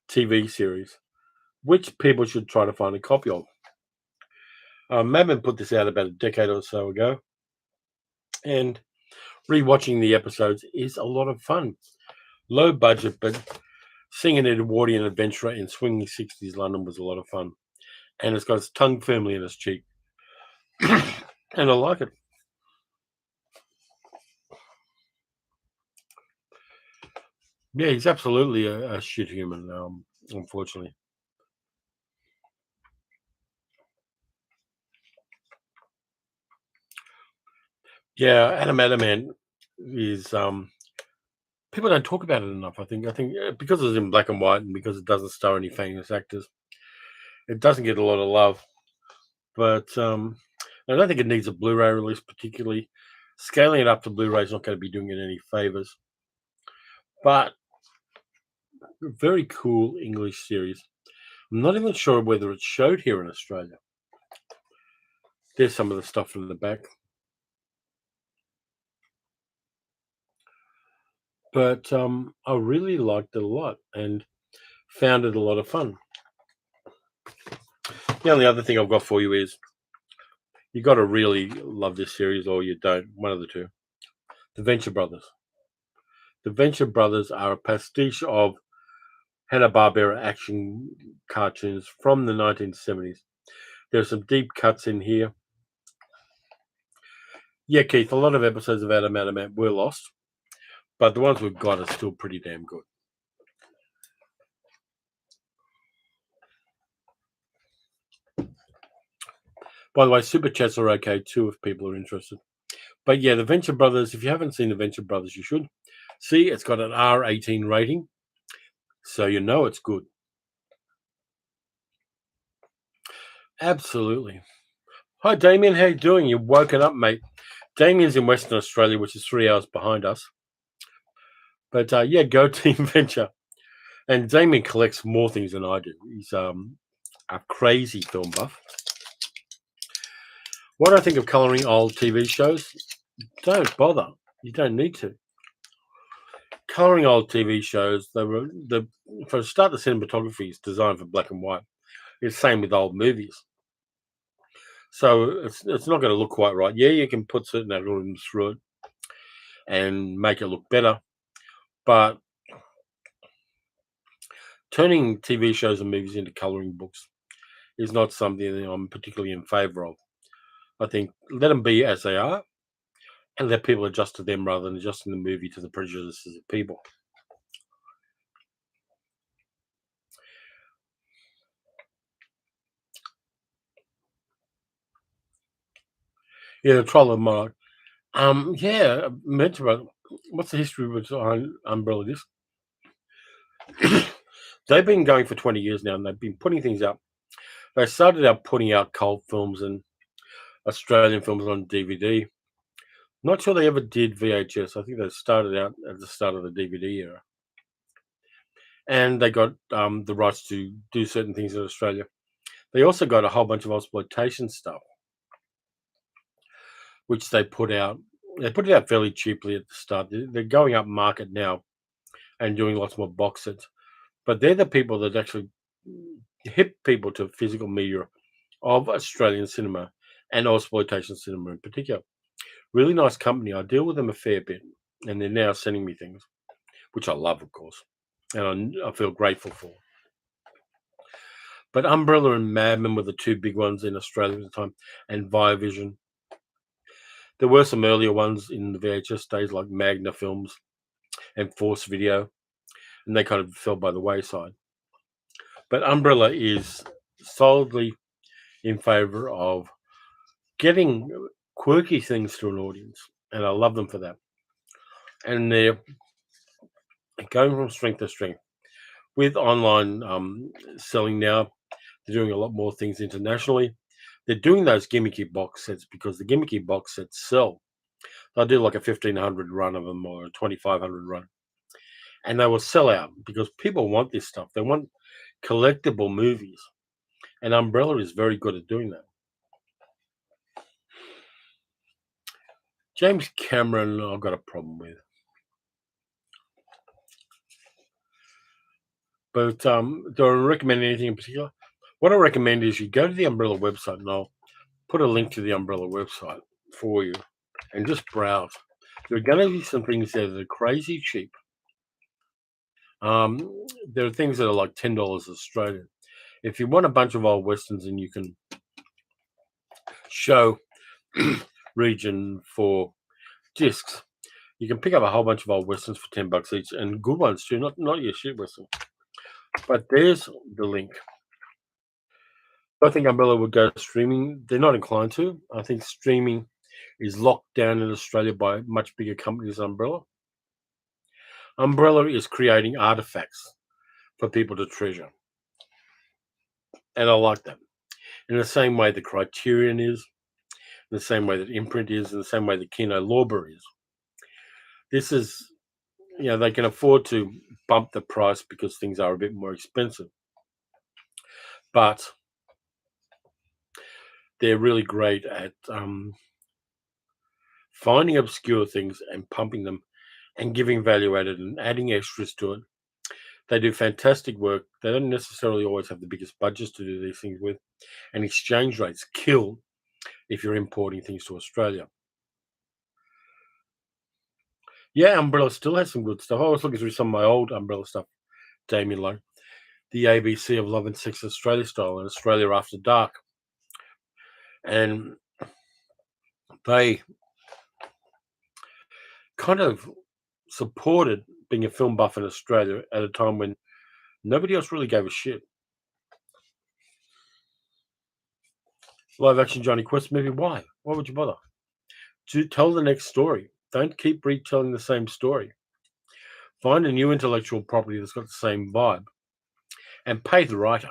TV series, which people should try to find a copy of. Madman put this out about a decade or so ago, and rewatching the episodes is a lot of fun. Low budget, but seeing an Edwardian adventurer in swinging 60s London was a lot of fun. And it's got its tongue firmly in its cheek. And I like it. Yeah, he's absolutely a shit human, unfortunately. Yeah, Adam Adamant is people don't talk about it enough. I think because it's in black and white and because it doesn't star any famous actors, it doesn't get a lot of love. But I don't think it needs a Blu-ray release particularly. Scaling it up to Blu-ray is not going to be doing it any favors. But very cool English series. I'm not even sure whether it's showed here in Australia. There's some of the stuff in the back. But I really liked it a lot and found it a lot of fun. The only other thing I've got for you is you got to really love this series or you don't. One of the two. The Venture Brothers. The Venture Brothers are a pastiche of Hanna-Barbera action cartoons from the 1970s. There's some deep cuts in here. Yeah, Keith, a lot of episodes of Adam Adamant were lost, but the ones we've got are still pretty damn good. By the way, super chats are okay too if people are interested. But yeah, the Venture Brothers, if you haven't seen the Venture Brothers, you should. See, it's got an R18 rating, so you know it's good. Absolutely. Hi, Damien. How you doing? You're woken up, mate. Damien's in Western Australia, which is 3 hours behind us. But yeah, go Team Venture. And Damien collects more things than I do. He's a crazy film buff. What I think of colouring old TV shows, don't bother. You don't need to. Colouring old TV shows, for a start, the cinematography is designed for black and white. It's the same with old movies. So it's not going to look quite right. Yeah, you can put certain algorithms through it and make it look better, but turning TV shows and movies into colouring books is not something that I'm particularly in favour of. I think let them be as they are and let people adjust to them rather than adjusting the movie to the prejudices of people. Yeah, the trial of my yeah, I mentioned about what's the history behind Umbrella Disc? They've been going for 20 years now and they've been putting things up. They started out putting out cult films and Australian films on DVD. Not sure they ever did VHS. I think they started out at the start of the DVD era. And they got the rights to do certain things in Australia. They also got a whole bunch of exploitation stuff, which they put out. They put it out fairly cheaply at the start. They're going up market now and doing lots more box sets. But they're the people that actually hip people to physical media of Australian cinema and exploitation cinema in particular. Really nice company. I deal with them a fair bit, and they're now sending me things, which I love, of course, and I feel grateful for. But Umbrella and Madman were the two big ones in Australia at the time, and Viavision. There were some earlier ones in the VHS days, like Magna Films and Force Video, and they kind of fell by the wayside. But Umbrella is solidly in favour of getting quirky things to an audience, and I love them for that. And they're going from strength to strength with online selling now. They're doing a lot more things internationally. They're doing those gimmicky box sets because the gimmicky box sets sell. They'll do like a 1,500 run of them or a 2,500 run, and they will sell out because people want this stuff. They want collectible movies, and Umbrella is very good at doing that. James Cameron, I've got a problem with. But do I recommend anything in particular? What I recommend is you go to the Umbrella website, and I'll put a link to the Umbrella website for you, and just browse. There are going to be some things there that are crazy cheap. There are things that are like $10 Australian. If you want a bunch of old westerns and you can show region for discs, you can pick up a whole bunch of old westerns for $10 each, and good ones too. Not your shit western. But there's the link. I think Umbrella would go streaming. They're not inclined to. I think streaming is locked down in Australia by much bigger companies than Umbrella. Umbrella is creating artifacts for people to treasure. And I like that. In the same way the Criterion is, in the same way that Imprint is, in the same way that Kino Lorber is. This is, they can afford to bump the price because things are a bit more expensive. But they're really great at finding obscure things and pumping them and giving value added and adding extras to it. They do fantastic work. They don't necessarily always have the biggest budgets to do these things with, and exchange rates kill if you're importing things to Australia. Yeah, Umbrella still has some good stuff. I was looking through some of my old Umbrella stuff, Damien, like the ABC of Love and Sex Australia style and Australia After Dark. And they kind of supported being a film buff in Australia at a time when nobody else really gave a shit. Live action Johnny Quest movie, why? Why would you bother? To tell the next story. Don't keep retelling the same story. Find a new intellectual property that's got the same vibe and pay the writer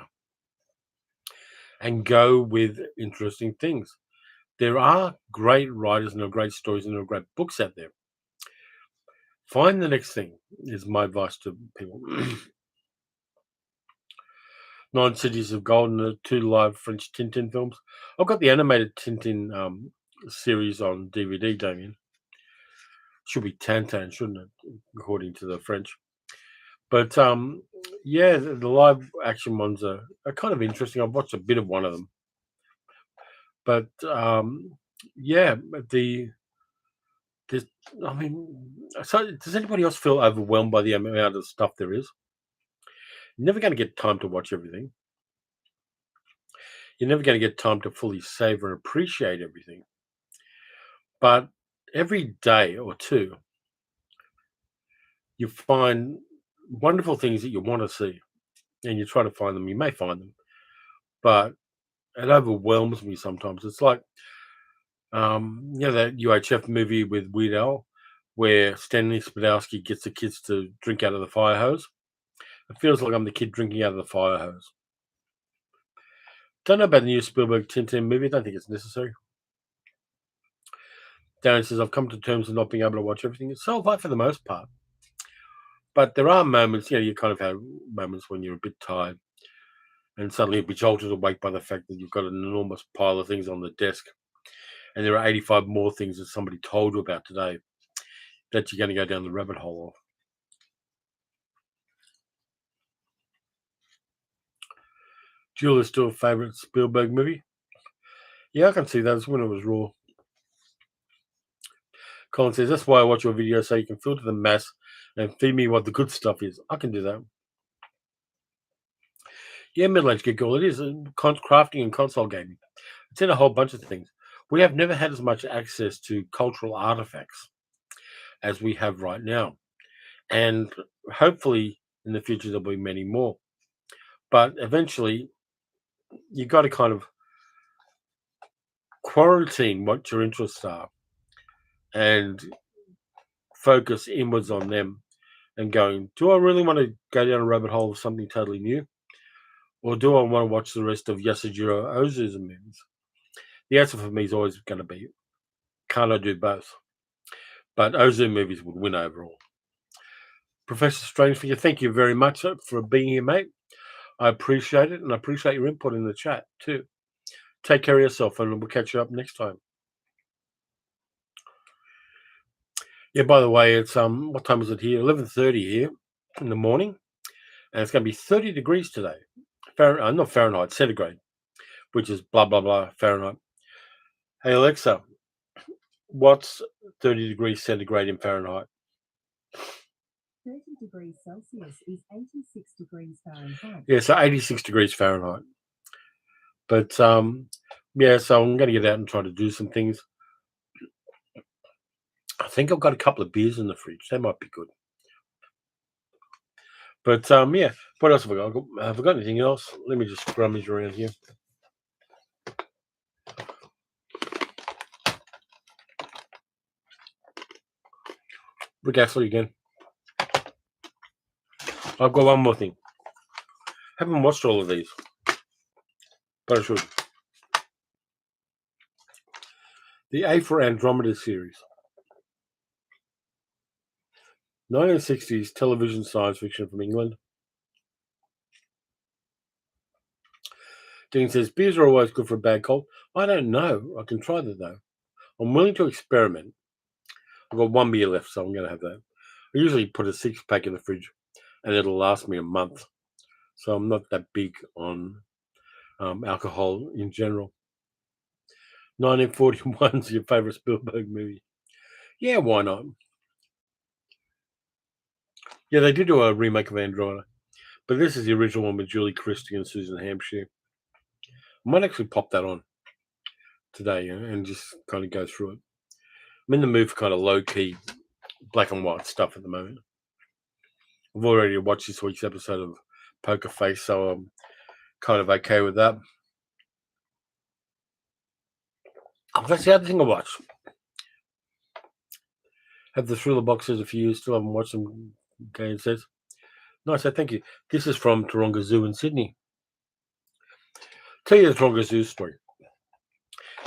and go with interesting things. There are great writers and there are great stories and there are great books out there. Find the next thing is my advice to people. Nine Cities of Gold and the 2 live French Tintin films. I've got the animated Tintin series on DVD, Damien. Should be Tintin, shouldn't it? According to the French. But yeah, the live action ones are kind of interesting. I've watched a bit of one of them. But yeah, there's, I mean, so does anybody else feel overwhelmed by the amount of stuff there is? You're never going to get time to watch everything. You're never going to get time to fully savor and appreciate everything. But every day or two, you find wonderful things that you want to see, and you try to find them. You may find them, but it overwhelms me sometimes. It's like, that UHF movie with Weird Al, where Stanley Spadowski gets the kids to drink out of the fire hose. It feels like I'm the kid drinking out of the fire hose. Don't know about the new Spielberg Tintin movie. I don't think it's necessary. Darren says, I've come to terms with not being able to watch everything. It's so far for the most part. But there are moments, you kind of have moments when you're a bit tired and suddenly you're jolted awake by the fact that you've got an enormous pile of things on the desk. And there are 85 more things that somebody told you about today that you're going to go down the rabbit hole of. Jewel is still a favourite Spielberg movie? Yeah, I can see that. It's when it was raw. Colin says, that's why I watch your videos so you can filter the mass and feed me what the good stuff is. I can do that. Yeah, middle-aged geek girl, it is crafting and console gaming. It's in a whole bunch of things. We have never had as much access to cultural artifacts as we have right now. And hopefully in the future there'll be many more. But eventually you got to kind of quarantine what your interests are and focus inwards on them and going, do I really want to go down a rabbit hole of something totally new? Or do I want to watch the rest of Yasujiro Ozu's movies? The answer for me is always going to be, can't I do both? But Ozu movies would win overall. Professor Strangefigure, thank you very much for being here, mate. I appreciate it, and I appreciate your input in the chat too. Take care of yourself, and we'll catch you up next time. Yeah, by the way, it's what time is it here? 11:30 here in the morning, and it's going to be 30 degrees today. Not Fahrenheit, centigrade, which is blah blah blah Fahrenheit. Hey Alexa, what's 30 degrees centigrade in Fahrenheit? 30 degrees Celsius is 86 degrees Fahrenheit. Yeah, so 86 degrees Fahrenheit. But yeah, so I'm going to get out and try to do some things. I think I've got a couple of beers in the fridge. They might be good. But yeah, what else have I got? Have I got anything else? Let me just rummage around here. Rick Astley again. I've got one more thing. Haven't watched all of these, but I should. The A for Andromeda series. 1960s television science fiction from England. Dean says, beers are always good for a bad cold. I don't know. I can try that, though. I'm willing to experiment. I've got one beer left, so I'm going to have that. I usually put a 6-pack in the fridge, and it'll last me a month. So I'm not that big on alcohol in general. 1941's your favourite Spielberg movie? Yeah, why not? Yeah, they did do a remake of Andromeda, but this is the original one with Julie Christie and Susan Hampshire. I might actually pop that on today and just kind of go through it. I'm in the mood for kind of low-key black and white stuff at the moment. I've already watched this week's episode of Poker Face, so I'm kind of okay with that. That's the other thing I watched. Have the Thriller boxes a few years, still haven't watched them. Okay, it says. Nice, thank you. This is from Taronga Zoo in Sydney. Tell you the Taronga Zoo story.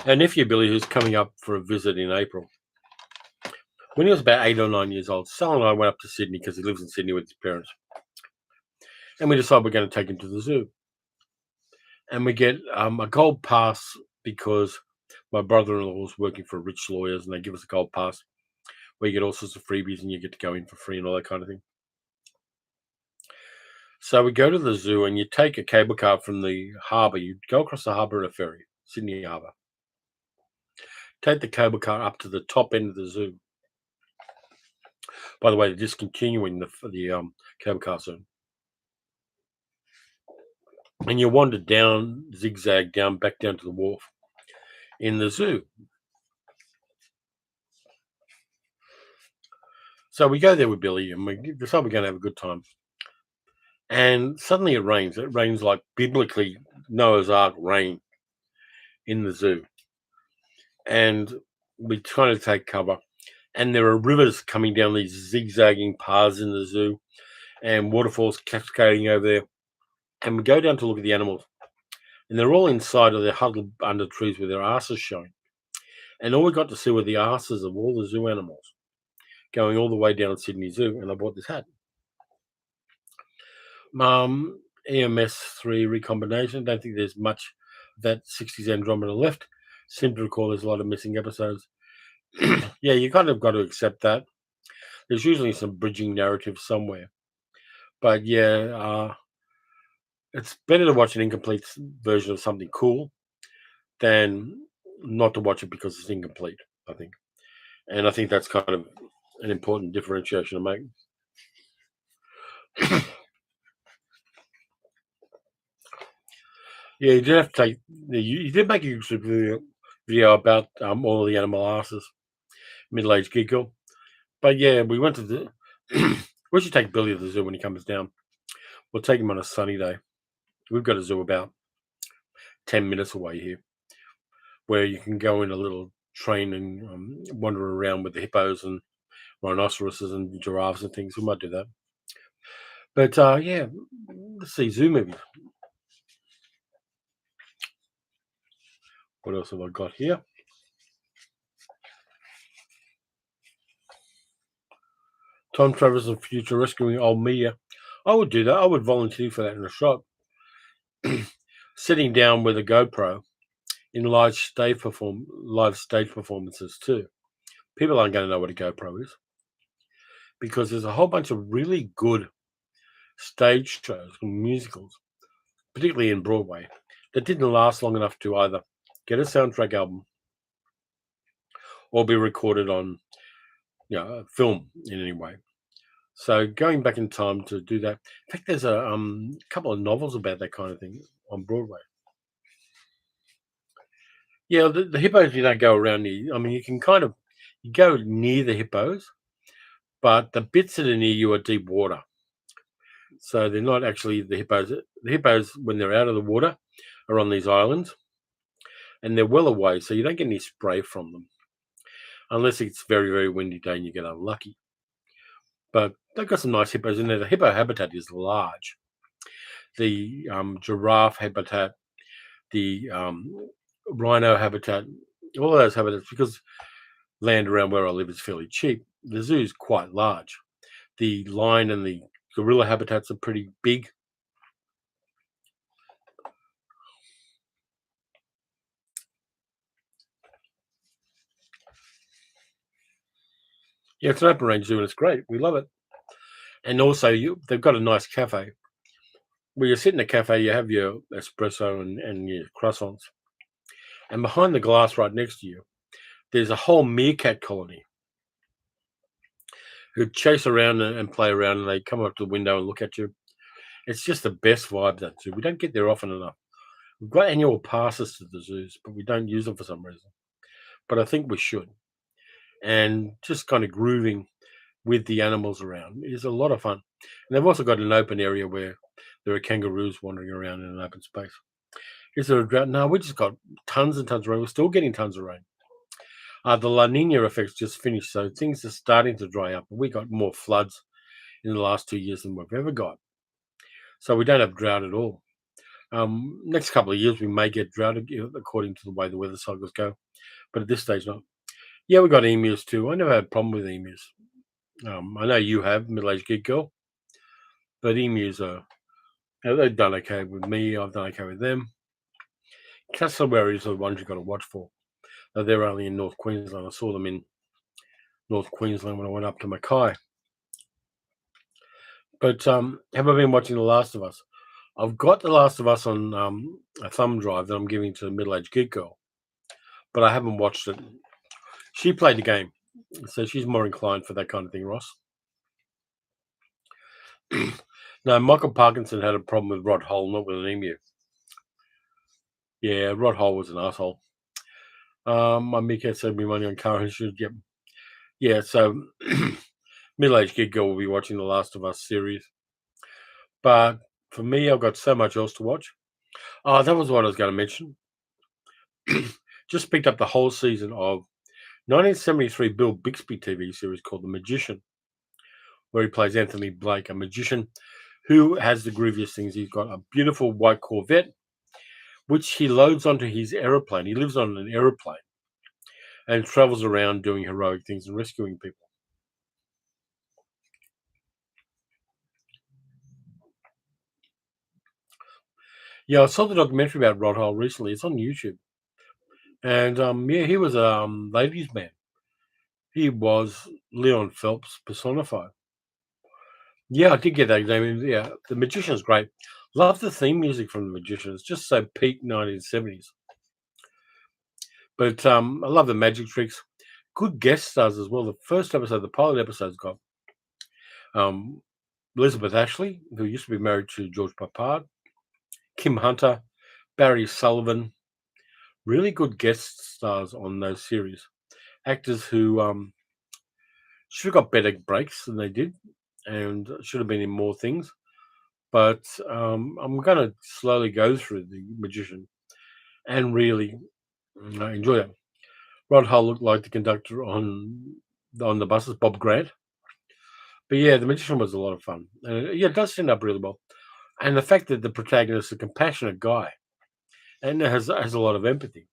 Our nephew Billy, who's coming up for a visit in April, when he was about 8 or 9 years old, Sal and I went up to Sydney because he lives in Sydney with his parents. And we decided we're going to take him to the zoo. and we get a gold pass because my brother-in-law was working for rich lawyers, and they give us a gold pass where you get all sorts of freebies and you get to go in for free and all that kind of thing. So we go to the zoo, and you take a cable car from the harbour. You go across the harbour in a ferry, Sydney Harbour. Take the cable car up to the top end of the zoo. By the way, they're discontinuing the cable car soon. And you wander down, zigzag down, back down to the wharf in the zoo. So we go there with Billy, and we decide we're going to have a good time. And suddenly it rains. It rains like biblically Noah's Ark rain in the zoo. And we try to take cover. And there are rivers coming down these zigzagging paths in the zoo, and waterfalls cascading over there. And we go down to look at the animals. And they're all inside, or they're huddled under trees with their asses showing. And all we got to see were the asses of all the zoo animals going all the way down Sydney Zoo. And I bought this hat. EMS3 recombination. Don't think there's much of that 60s Andromeda left. Seem to recall there's a lot of missing episodes. Yeah, you kind of got to accept that. There's usually some bridging narrative somewhere. But yeah, it's better to watch an incomplete version of something cool than not to watch it because it's incomplete, I think. And I think that's kind of an important differentiation to make. Yeah, you did have to take. You did make a YouTube video about all the animal asses, middle-aged giggle. But yeah, we went to the. We should take Billy to the zoo when he comes down. We'll take him on a sunny day. We've got a zoo about 10 minutes away here, where you can go in a little train and wander around with the hippos and rhinoceroses and giraffes and things. We might do that. But yeah, let's see, zoo movies. What else have I got here? Time Travelers and Future Rescuing Old Mia. I would do that. I would volunteer for that in a shot. Sitting down with a GoPro in live stage performances too. People aren't going to know what a GoPro is because there's a whole bunch of really good stage shows and musicals, particularly in Broadway, that didn't last long enough to either get a soundtrack album or be recorded on film in any way. So going back in time to do that. In fact, there's a couple of novels about that kind of thing on Broadway. Yeah, the hippos you don't go around near. I mean, you can kind of you go near the hippos, but the bits that are near you are deep water. So they're not actually the hippos. The hippos, when they're out of the water, are on these islands, and they're well away, so you don't get any spray from them, unless it's very, very windy day and you get unlucky. But they've got some nice hippos in there. The hippo habitat is large. The giraffe habitat, the rhino habitat, all of those habitats, because land around where I live is fairly cheap. The zoo is quite large. The lion and the gorilla habitats are pretty big. Yeah, it's an open range zoo and it's great. We love it. And also, they've got a nice cafe. Where you sit in a cafe, you have your espresso and your croissants. And behind the glass right next to you, there's a whole meerkat colony who chase around and play around, and they come up to the window and look at you. It's just the best vibe, that zoo. We don't get there often enough. We've got annual passes to the zoos, but we don't use them for some reason. But I think we should. And just kind of grooving with the animals around is a lot of fun. And they've also got an open area where there are kangaroos wandering around in an open space. Is there a drought? No, we just got tons and tons of rain. We're still getting tons of rain. The La Nina effect's just finished, so things are starting to dry up. We got more floods in the last 2 years than we've ever got. So we don't have drought at all. Next couple of years, we may get drought according to the way the weather cycles go. But at this stage, not. Yeah, we got emus too. I never had a problem with emus. I know you have, middle-aged geek girl. But emus are, they've done okay with me. I've done okay with them. cassowaries are the ones you got to watch for. They're only in North Queensland. I saw them in North Queensland when I went up to Mackay. But have I been watching The Last of Us? I've got The Last of Us on a thumb drive that I'm giving to the middle-aged geek girl, but I haven't watched it. She played the game, so she's more inclined for that kind of thing, Ross. No, Michael Parkinson had a problem with Rod Hull, not with an emu. Yeah, Rod Hull was an asshole. My Mika said me money on car insurance. Yep. Yeah, so middle-aged geek girl will be watching The Last of Us series. But for me, I've got so much else to watch. Oh, that was what I was going to mention. Just picked up the whole season of 1973 Bill Bixby TV series called The Magician, where he plays Anthony Blake, a magician who has the grooviest things. He's got a beautiful white Corvette, which he loads onto his aeroplane. He lives on an aeroplane and travels around doing heroic things and rescuing people. Yeah, I saw the documentary about Rod Hull recently. It's on YouTube. And yeah, he was a ladies' man. He was Leon Phelps personified. Yeah, I did get that name. Yeah, The Magician's great. Love the theme music from The Magician. It's just so peak 1970s. But I love the magic tricks. Good guest stars as well. The first episode, the pilot episode's got Elizabeth Ashley, who used to be married to George Papard, Kim Hunter, Barry Sullivan. Really good guest stars on those series. Actors who should have got better breaks than they did and should have been in more things. But I'm going to slowly go through The Magician and really enjoy it. Rod Hull looked like the conductor on the buses, Bob Grant. But yeah, The Magician was a lot of fun. Yeah, it does stand up really well. And the fact that the protagonist is a compassionate guy and has a lot of empathy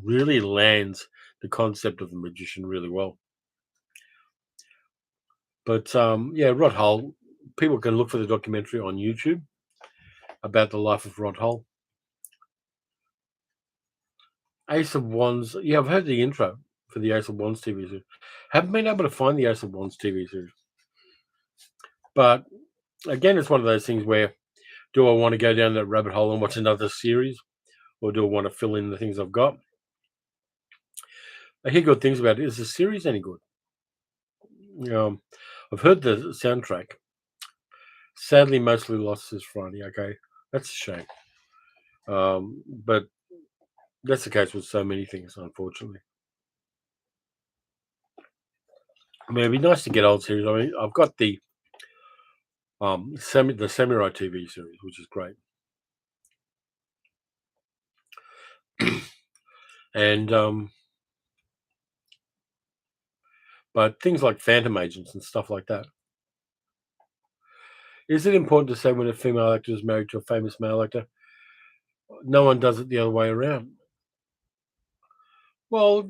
really lands the concept of the magician really well. But yeah, Rod Hull, people can look for the documentary on YouTube about the life of Rod Hull. Ace of Wands. Yeah, I've heard the intro for the Ace of Wands TV series. Haven't been able to find the Ace of Wands TV series. But again, it's one of those things where do I want to go down that rabbit hole and watch another series? Or do I want to fill in the things I've got? I hear good things about it. Is the series any good? I've heard the soundtrack. Sadly, mostly lost this Friday. Okay, that's a shame. But that's the case with so many things, unfortunately. I mean, it'd be nice to get old series. I mean, I've got the Samurai TV series, which is great, and but things like Phantom Agents and stuff like that. Is it important to say when a female actor is married to a famous male actor? No one does it the other way around. Well,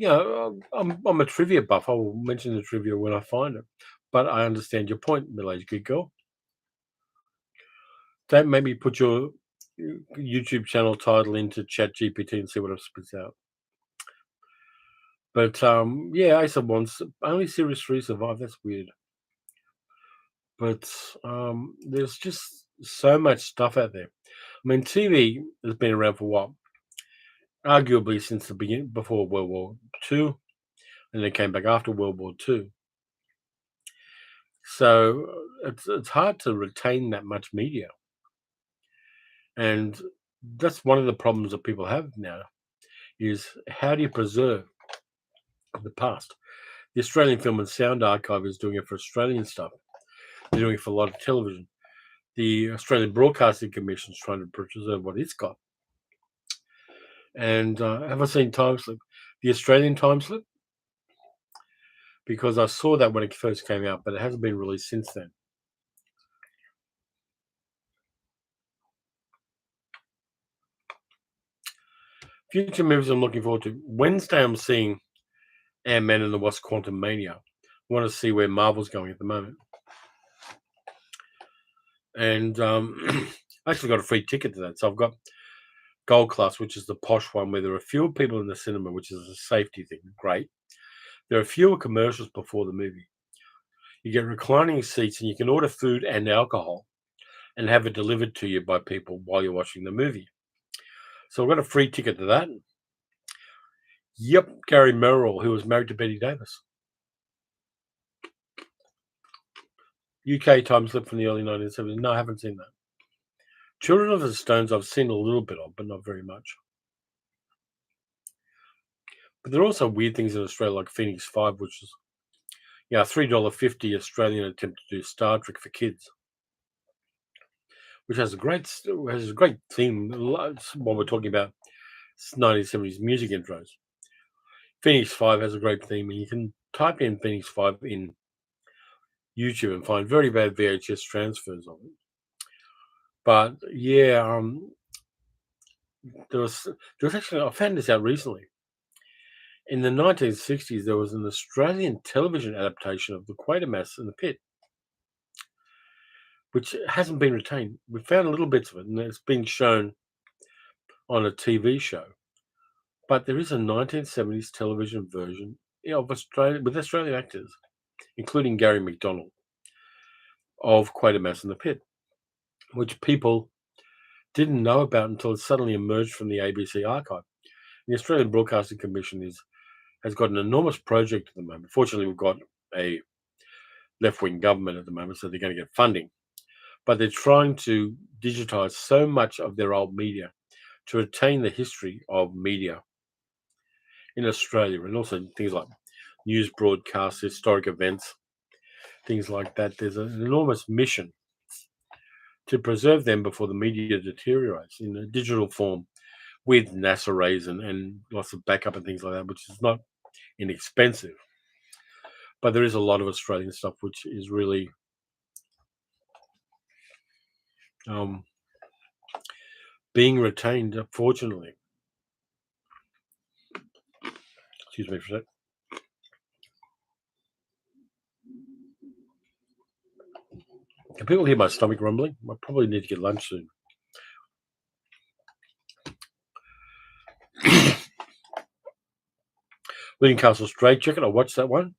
I'm a trivia buff. I will mention the trivia when I find it. But I understand your point, middle-aged good girl. Don't maybe put your YouTube channel title into ChatGPT and see what it spits out. But yeah, Ace of Wands, only series 3 survived. That's weird. But there's just so much stuff out there. I mean, TV has been around for what? Arguably since the beginning, before World War II, and then came back after World War II. So it's hard to retain that much media, and that's one of the problems that people have now. Is how do you preserve the past? The Australian Film and Sound Archive is doing it for Australian stuff. They're doing it for a lot of television. The Australian Broadcasting Commission is trying to preserve what it's got. And have I seen Time Slip? The Australian Time Slip? Because I saw that when it first came out, but it hasn't been released since then. Future movies I'm looking forward to. Wednesday I'm seeing Ant-Man and the Wasp: Quantumania. I want to see where Marvel's going at the moment. And I actually got a free ticket to that, so I've got Gold Class, which is the posh one where there are fewer people in the cinema, which is a safety thing. Great. There are fewer commercials before the movie. You get reclining seats and you can order food and alcohol and have it delivered to you by people while you're watching the movie. So I've got a free ticket to that. Yep, Gary Merrill, who was married to Betty Davis. UK time slip from the early 1970s. No, I haven't seen that. Children of the Stones, I've seen a little bit of, but not very much. But there are also weird things in Australia, like Phoenix 5, which is $3.50 Australian attempt to do Star Trek for kids, which has a great theme. What we're talking about, 1970s music intros. Phoenix 5 has a great theme, and you can type in Phoenix 5 in YouTube and find very bad VHS transfers of it. But yeah, there was actually, I found this out recently. In the 1960s, there was an Australian television adaptation of The Quatermass in the Pit, which hasn't been retained. We found little bits of it, and it's been shown on a TV show. But there is a 1970s television version of Australia with Australian actors, including Gary McDonald, of Quatermass in the Pit, which people didn't know about until it suddenly emerged from the ABC archive. The Australian Broadcasting Commission has got an enormous project at the moment. Fortunately, we've got a left-wing government at the moment, so they're going to get funding. But they're trying to digitize so much of their old media to retain the history of media in Australia, and also things like news broadcasts, historic events, things like that. There's an enormous mission to preserve them before the media deteriorates in a digital form with NASA arrays and lots of backup and things like that, which is not inexpensive. But there is a lot of Australian stuff which is really being retained, fortunately. Excuse me for a sec. Can people hear my stomach rumbling? I probably need to get lunch soon. William Castle Straight Jacket, I watched that one.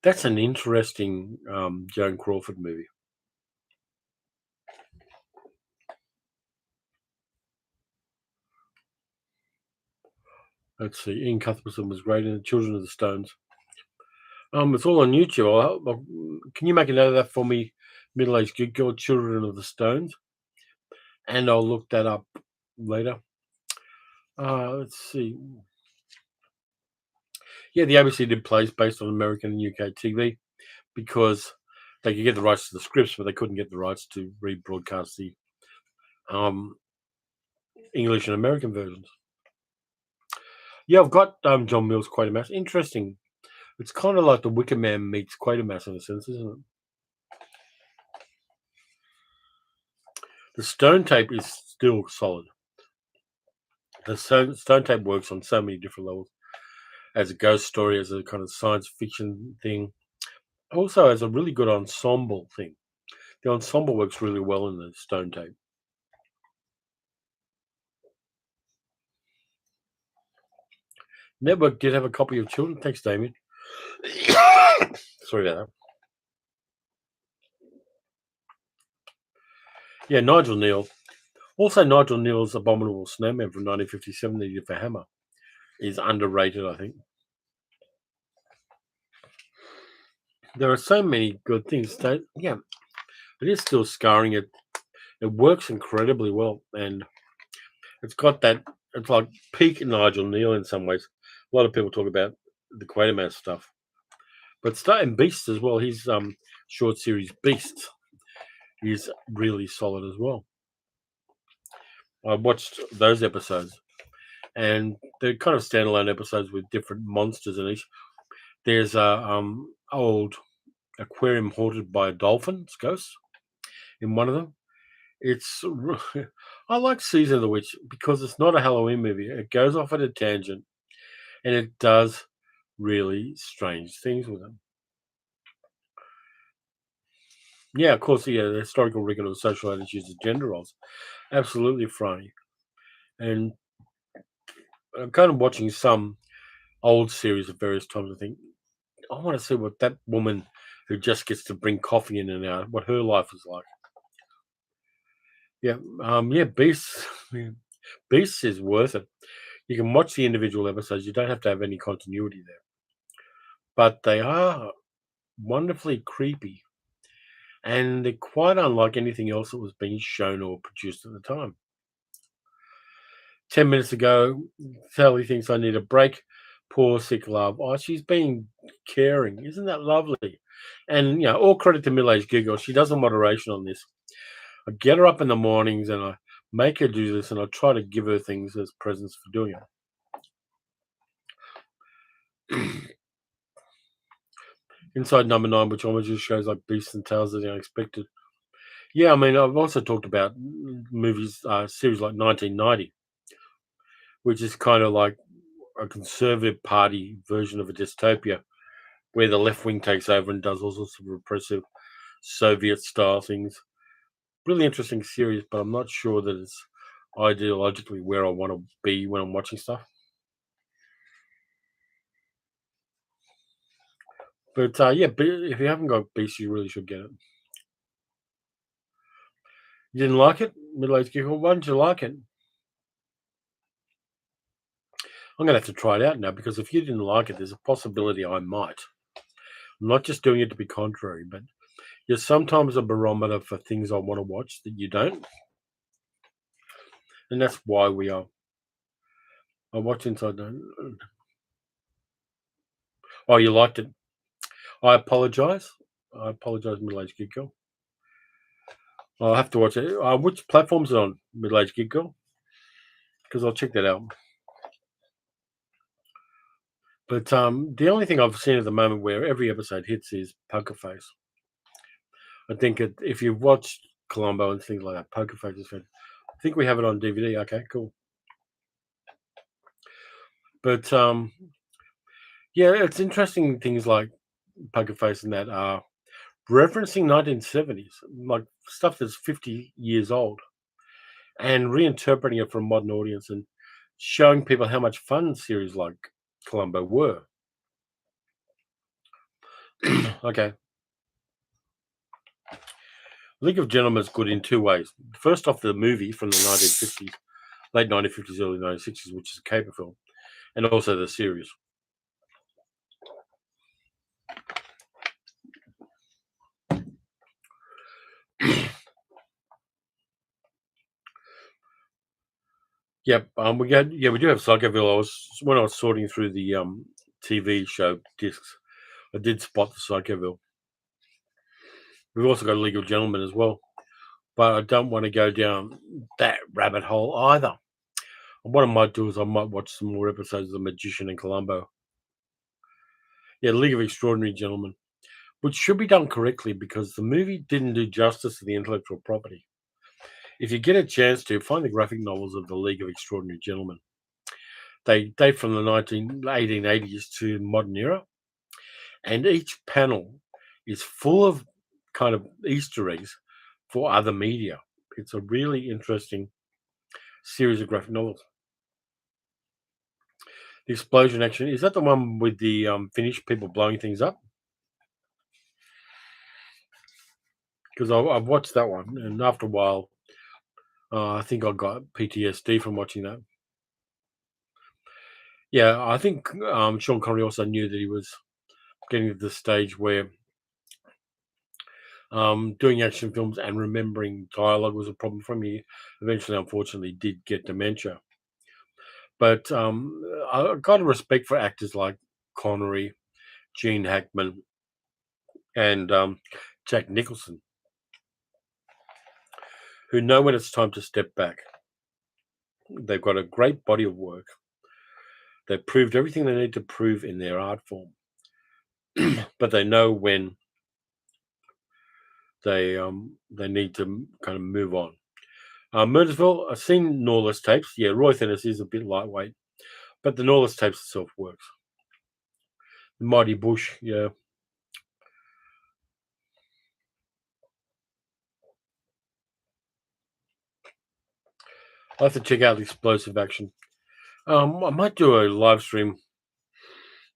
That's an interesting Joan Crawford movie. Let's see. Ian Cuthbertson was great in The Children of the Stones. It's all on YouTube. Can you make a note of that for me, middle-aged good girl, Children of the Stones? And I'll look that up later. Let's see. Yeah, the ABC did plays based on American and UK TV because they could get the rights to the scripts, but they couldn't get the rights to rebroadcast the English and American versions. Yeah, I've got John Mills' Quatermass. Interesting. It's kind of like The Wicker Man meets Quatermass in a sense, isn't it? The Stone Tape is still solid. The Stone Tape works on so many different levels. As a ghost story, as a kind of science fiction thing. Also as a really good ensemble thing. The ensemble works really well in the Stone Tape. Network did have a copy of Children. Thanks, Damien. Sorry about that. Yeah, Nigel Neal. Also, Nigel Neal's Abominable Snowman from 1957 that he did for Hammer is underrated, I think. There are so many good things. Yeah, it is still scarring. It works incredibly well, and it's got that. It's like peak Nigel Neal in some ways. A lot of people talk about the Quatermass stuff, but starting Beast as well. His short series Beasts is really solid as well. I watched those episodes, and they're kind of standalone episodes with different monsters in each. There's a old aquarium haunted by a dolphin's ghost in one of them. It's I like Season of the Witch because it's not a Halloween movie. It goes off at a tangent, and it does really strange things with them. Yeah, of course, yeah, the historical record of social attitudes and gender roles. Absolutely funny. And I'm kind of watching some old series at various times. I think I want to see what that woman who just gets to bring coffee in and out, what her life is like. Yeah, Beasts. Beasts is worth it. You can watch the individual episodes. You don't have to have any continuity there, but they are wonderfully creepy, and they're quite unlike anything else that was being shown or produced at the time. 10 minutes ago, Sally thinks I need a break. Poor sick love. Oh, she's being caring. Isn't that lovely? And all credit to middle-aged Giggle. She does a moderation on this. I get her up in the mornings and I make her do this, and I try to give her things as presents for doing it. Inside number 9, which almost just shows like Beasts and Tales of the Unexpected. Yeah, I mean, I've also talked about movies, series like 1990, which is kind of like a conservative party version of a dystopia where the left wing takes over and does all sorts of repressive Soviet style things. Really interesting series, but I'm not sure that it's ideologically where I want to be when I'm watching stuff. But if you haven't got Beast, you really should get it. You didn't like it? Middle-aged Giggle? Why didn't you like it? I'm going to have to try it out now, because if you didn't like it, there's a possibility I might. I'm not just doing it to be contrary, but you're sometimes a barometer for things I want to watch that you don't. And that's why we are. I watch Inside. Oh, you liked it. I apologize. Middle-aged Gig Girl. I'll have to watch it. Which platforms is it on, Middle-aged Gig Girl? Because I'll check that out. But the only thing I've seen at the moment where every episode hits is Poker Face. I think if you've watched Columbo and things like that, Poker Face is fantastic. I think we have it on DVD. Okay, cool. But it's interesting things like Poker Face and that are referencing 1970s, like stuff that's 50 years old, and reinterpreting it for a modern audience and showing people how much fun series like Columbo were. Okay. League of Gentlemen is good in two ways. First off, the movie from the 1950s, late 1950s, early 1960s, which is a caper film, and also the series. Yep, we do have Psychoville. When I was sorting through the TV show discs, I did spot the Psychoville. We've also got League of Gentlemen as well, but I don't want to go down that rabbit hole either. What I might do is I might watch some more episodes of The Magician and Columbo. Yeah, League of Extraordinary Gentlemen, which should be done correctly because the movie didn't do justice to the intellectual property. If you get a chance to, find the graphic novels of the League of Extraordinary Gentlemen. They date from the 1880s to modern era, and each panel is full of kind of Easter eggs for other media. It's a really interesting series of graphic novels. The explosion action, is that the one with the Finnish people blowing things up? Because I've watched that one, and after a while, I think I got PTSD from watching that. Yeah, I think Sean Connery also knew that he was getting to the stage where doing action films and remembering dialogue was a problem for me. Eventually, unfortunately, did get dementia. But I got a respect for actors like Connery, Gene Hackman, and Jack Nicholson, who know when it's time to step back. They've got a great body of work. They've proved everything they need to prove in their art form, but they know when they need to kind of move on. Murdersville, I've seen Norless tapes. Yeah, Roy Thennis is a bit lightweight, but the Norless tapes itself works. The Mighty Bush, yeah. I'll have to check out Explosive Action. I might do a live stream,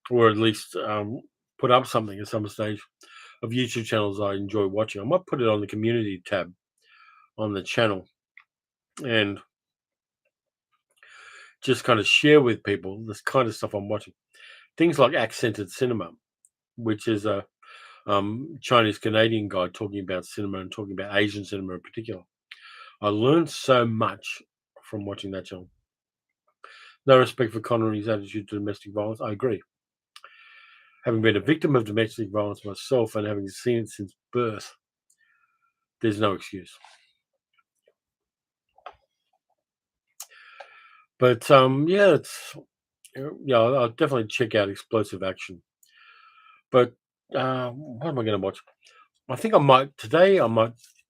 or at least put up something at some stage of YouTube channels I enjoy watching. I might put it on the community tab on the channel and just kind of share with people this kind of stuff I'm watching. Things like Accented Cinema, which is a Chinese Canadian guy talking about cinema and talking about Asian cinema in particular. I learned so much from watching that channel. No respect for Connery's attitude to domestic violence. I agree. Having been a victim of domestic violence myself and having seen it since birth, there's no excuse. But yeah, I'll definitely check out Explosive Action. But what am I going to watch? I think I might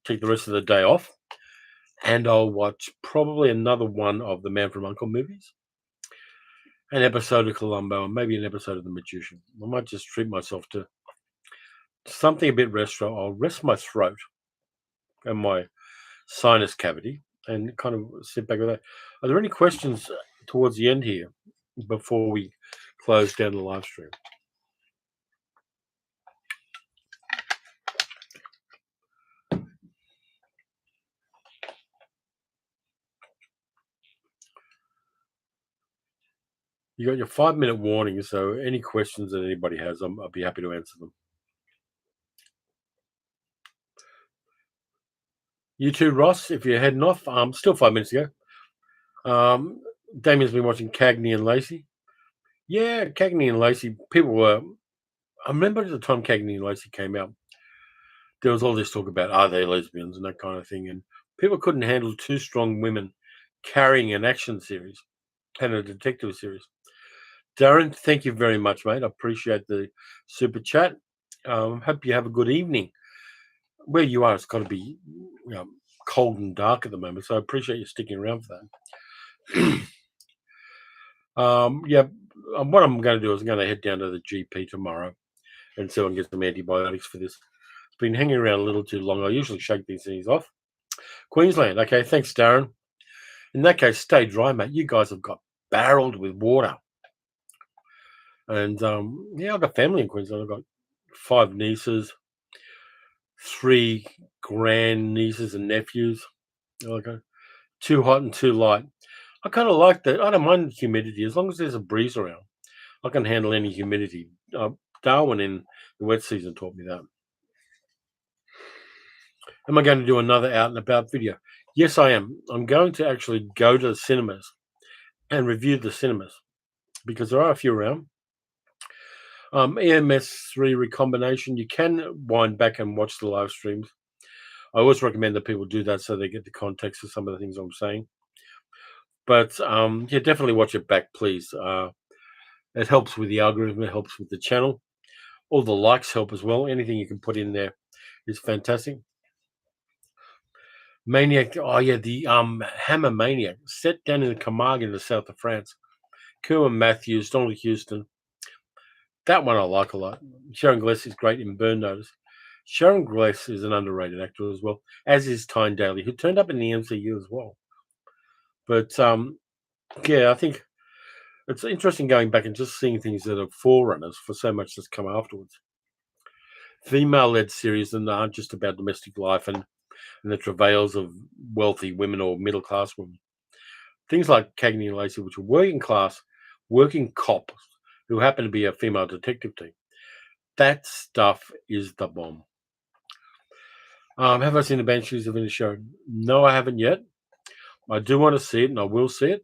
take the rest of the day off, and I'll watch probably another one of the Man from U.N.C.L.E. movies, an episode of Columbo, and maybe an episode of The Magician. I might just treat myself to something a bit restful. I'll rest my throat and my sinus cavity and kind of sit back with that. Are there any questions towards the end here before we close down the live stream? You got your 5-minute warning, so any questions that anybody has, I'll be happy to answer them. You too, Ross, if you're heading off, still 5 minutes ago. Damien's been watching Cagney and Lacey. Yeah, Cagney and Lacey, I remember at the time Cagney and Lacey came out, there was all this talk about, are they lesbians and that kind of thing, and people couldn't handle two strong women carrying an action series and a detective series. Darren, thank you very much, mate. I appreciate the super chat. Hope you have a good evening. Where you are, it's got to be cold and dark at the moment, so I appreciate you sticking around for that. What I'm going to do is I'm going to head down to the GP tomorrow and see if I can get some antibiotics for this. It's been hanging around a little too long. I usually shake these things off. Queensland. Okay, thanks, Darren. In that case, stay dry, mate. You guys have got barreled with water. And I've got family in Queensland. I've got 5 nieces, 3 grand nieces and nephews. Okay, too hot and too light. I kind of like that. I don't mind humidity as long as there's a breeze around. I can handle any humidity. Darwin in the wet season taught me that. Am I going to do another out and about video? Yes, I am. I'm going to actually go to the cinemas and review the cinemas because there are a few around. EMS3 recombination, you can wind back and watch the live streams. I always recommend that people do that so they get the context of some of the things I'm saying. But definitely watch it back, please. It helps with the algorithm. It helps with the channel. All the likes help as well. Anything you can put in there is fantastic. Maniac. Oh, yeah, the Hammer Maniac. Set down in the Camargue in the south of France. Kerwin Matthews, Donald Houston. That one I like a lot. Sharon Gless is great in Burn Notice. Sharon Gless is an underrated actor as well, as is Tyne Daly, who turned up in the MCU as well. But I think it's interesting going back and just seeing things that are forerunners for so much that's come afterwards. Female-led series that aren't just about domestic life and the travails of wealthy women or middle-class women. Things like Cagney and Lacey, which are working cops who happen to be a female detective team. That stuff is the bomb. Have I seen the Banshees of Inisherin? No, I haven't yet. I do want to see it, and I will see it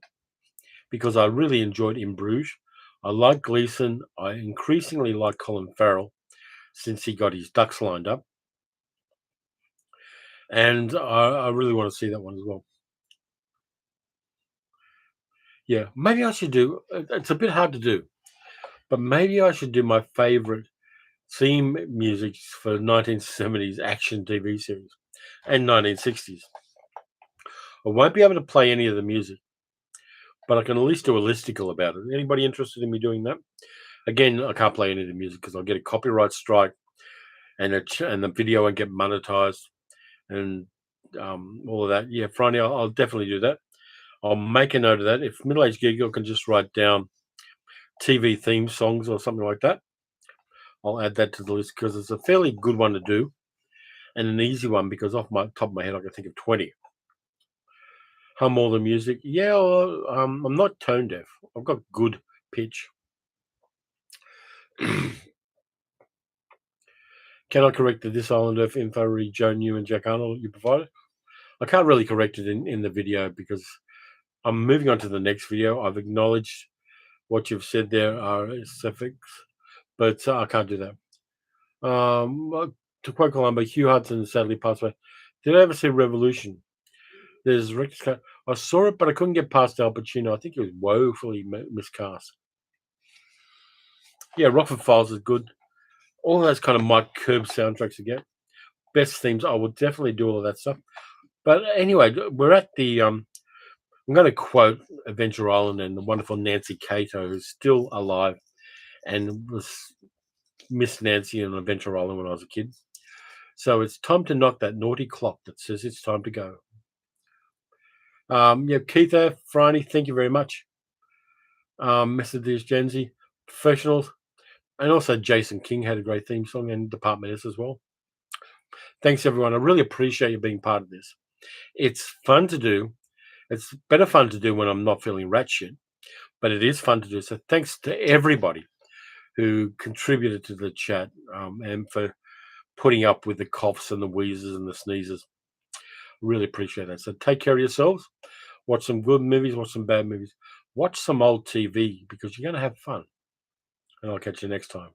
because I really enjoyed In Bruges. I like Gleeson. I increasingly like Colin Farrell since he got his ducks lined up. And I really want to see that one as well. Yeah, maybe I should do, it's a bit hard to do, but maybe I should do my favorite theme music for 1970s action TV series and 1960s. I won't be able to play any of the music, but I can at least do a listicle about it. Anybody interested in me doing that? Again, I can't play any of the music because I'll get a copyright strike and the video won't get monetized and all of that. Yeah, Friday, I'll definitely do that. I'll make a note of that. If middle-aged Giggle can just write down TV theme songs or something like that, I'll add that to the list because it's a fairly good one to do and an easy one because off my top of my head I can think of 20. Hum all the music. Yeah, well, I'm not tone deaf. I've got good pitch. Can I correct the This Island Earth info re Joe New and Jack Arnold you provided? I can't really correct it in the video because I'm moving on to the next video. I've acknowledged what you've said there are suffix, but I can't do that. To quote Columbo, Hugh Hudson sadly passed away. Did I ever see Revolution? There's Rick's cut. I saw it, but I couldn't get past Al Pacino. I think it was woefully miscast. Yeah, Rockford Files is good. All those kind of Mike Curb soundtracks again. Best themes. I would definitely do all of that stuff. But anyway, we're at the. I'm going to quote Adventure Island and the wonderful Nancy Cato, who's still alive and was Miss Nancy on Adventure Island when I was a kid. So it's time to knock that naughty clock that says it's time to go. Yeah, Keitha, Franny, thank you very much. Messages, Genzi, Professionals, and also Jason King had a great theme song and Department S as well. Thanks, everyone. I really appreciate you being part of this. It's fun to do. It's better fun to do when I'm not feeling rat shit, but it is fun to do. So thanks to everybody who contributed to the chat and for putting up with the coughs and the wheezes and the sneezes. Really appreciate that. So take care of yourselves. Watch some good movies, watch some bad movies. Watch some old TV because you're going to have fun. And I'll catch you next time.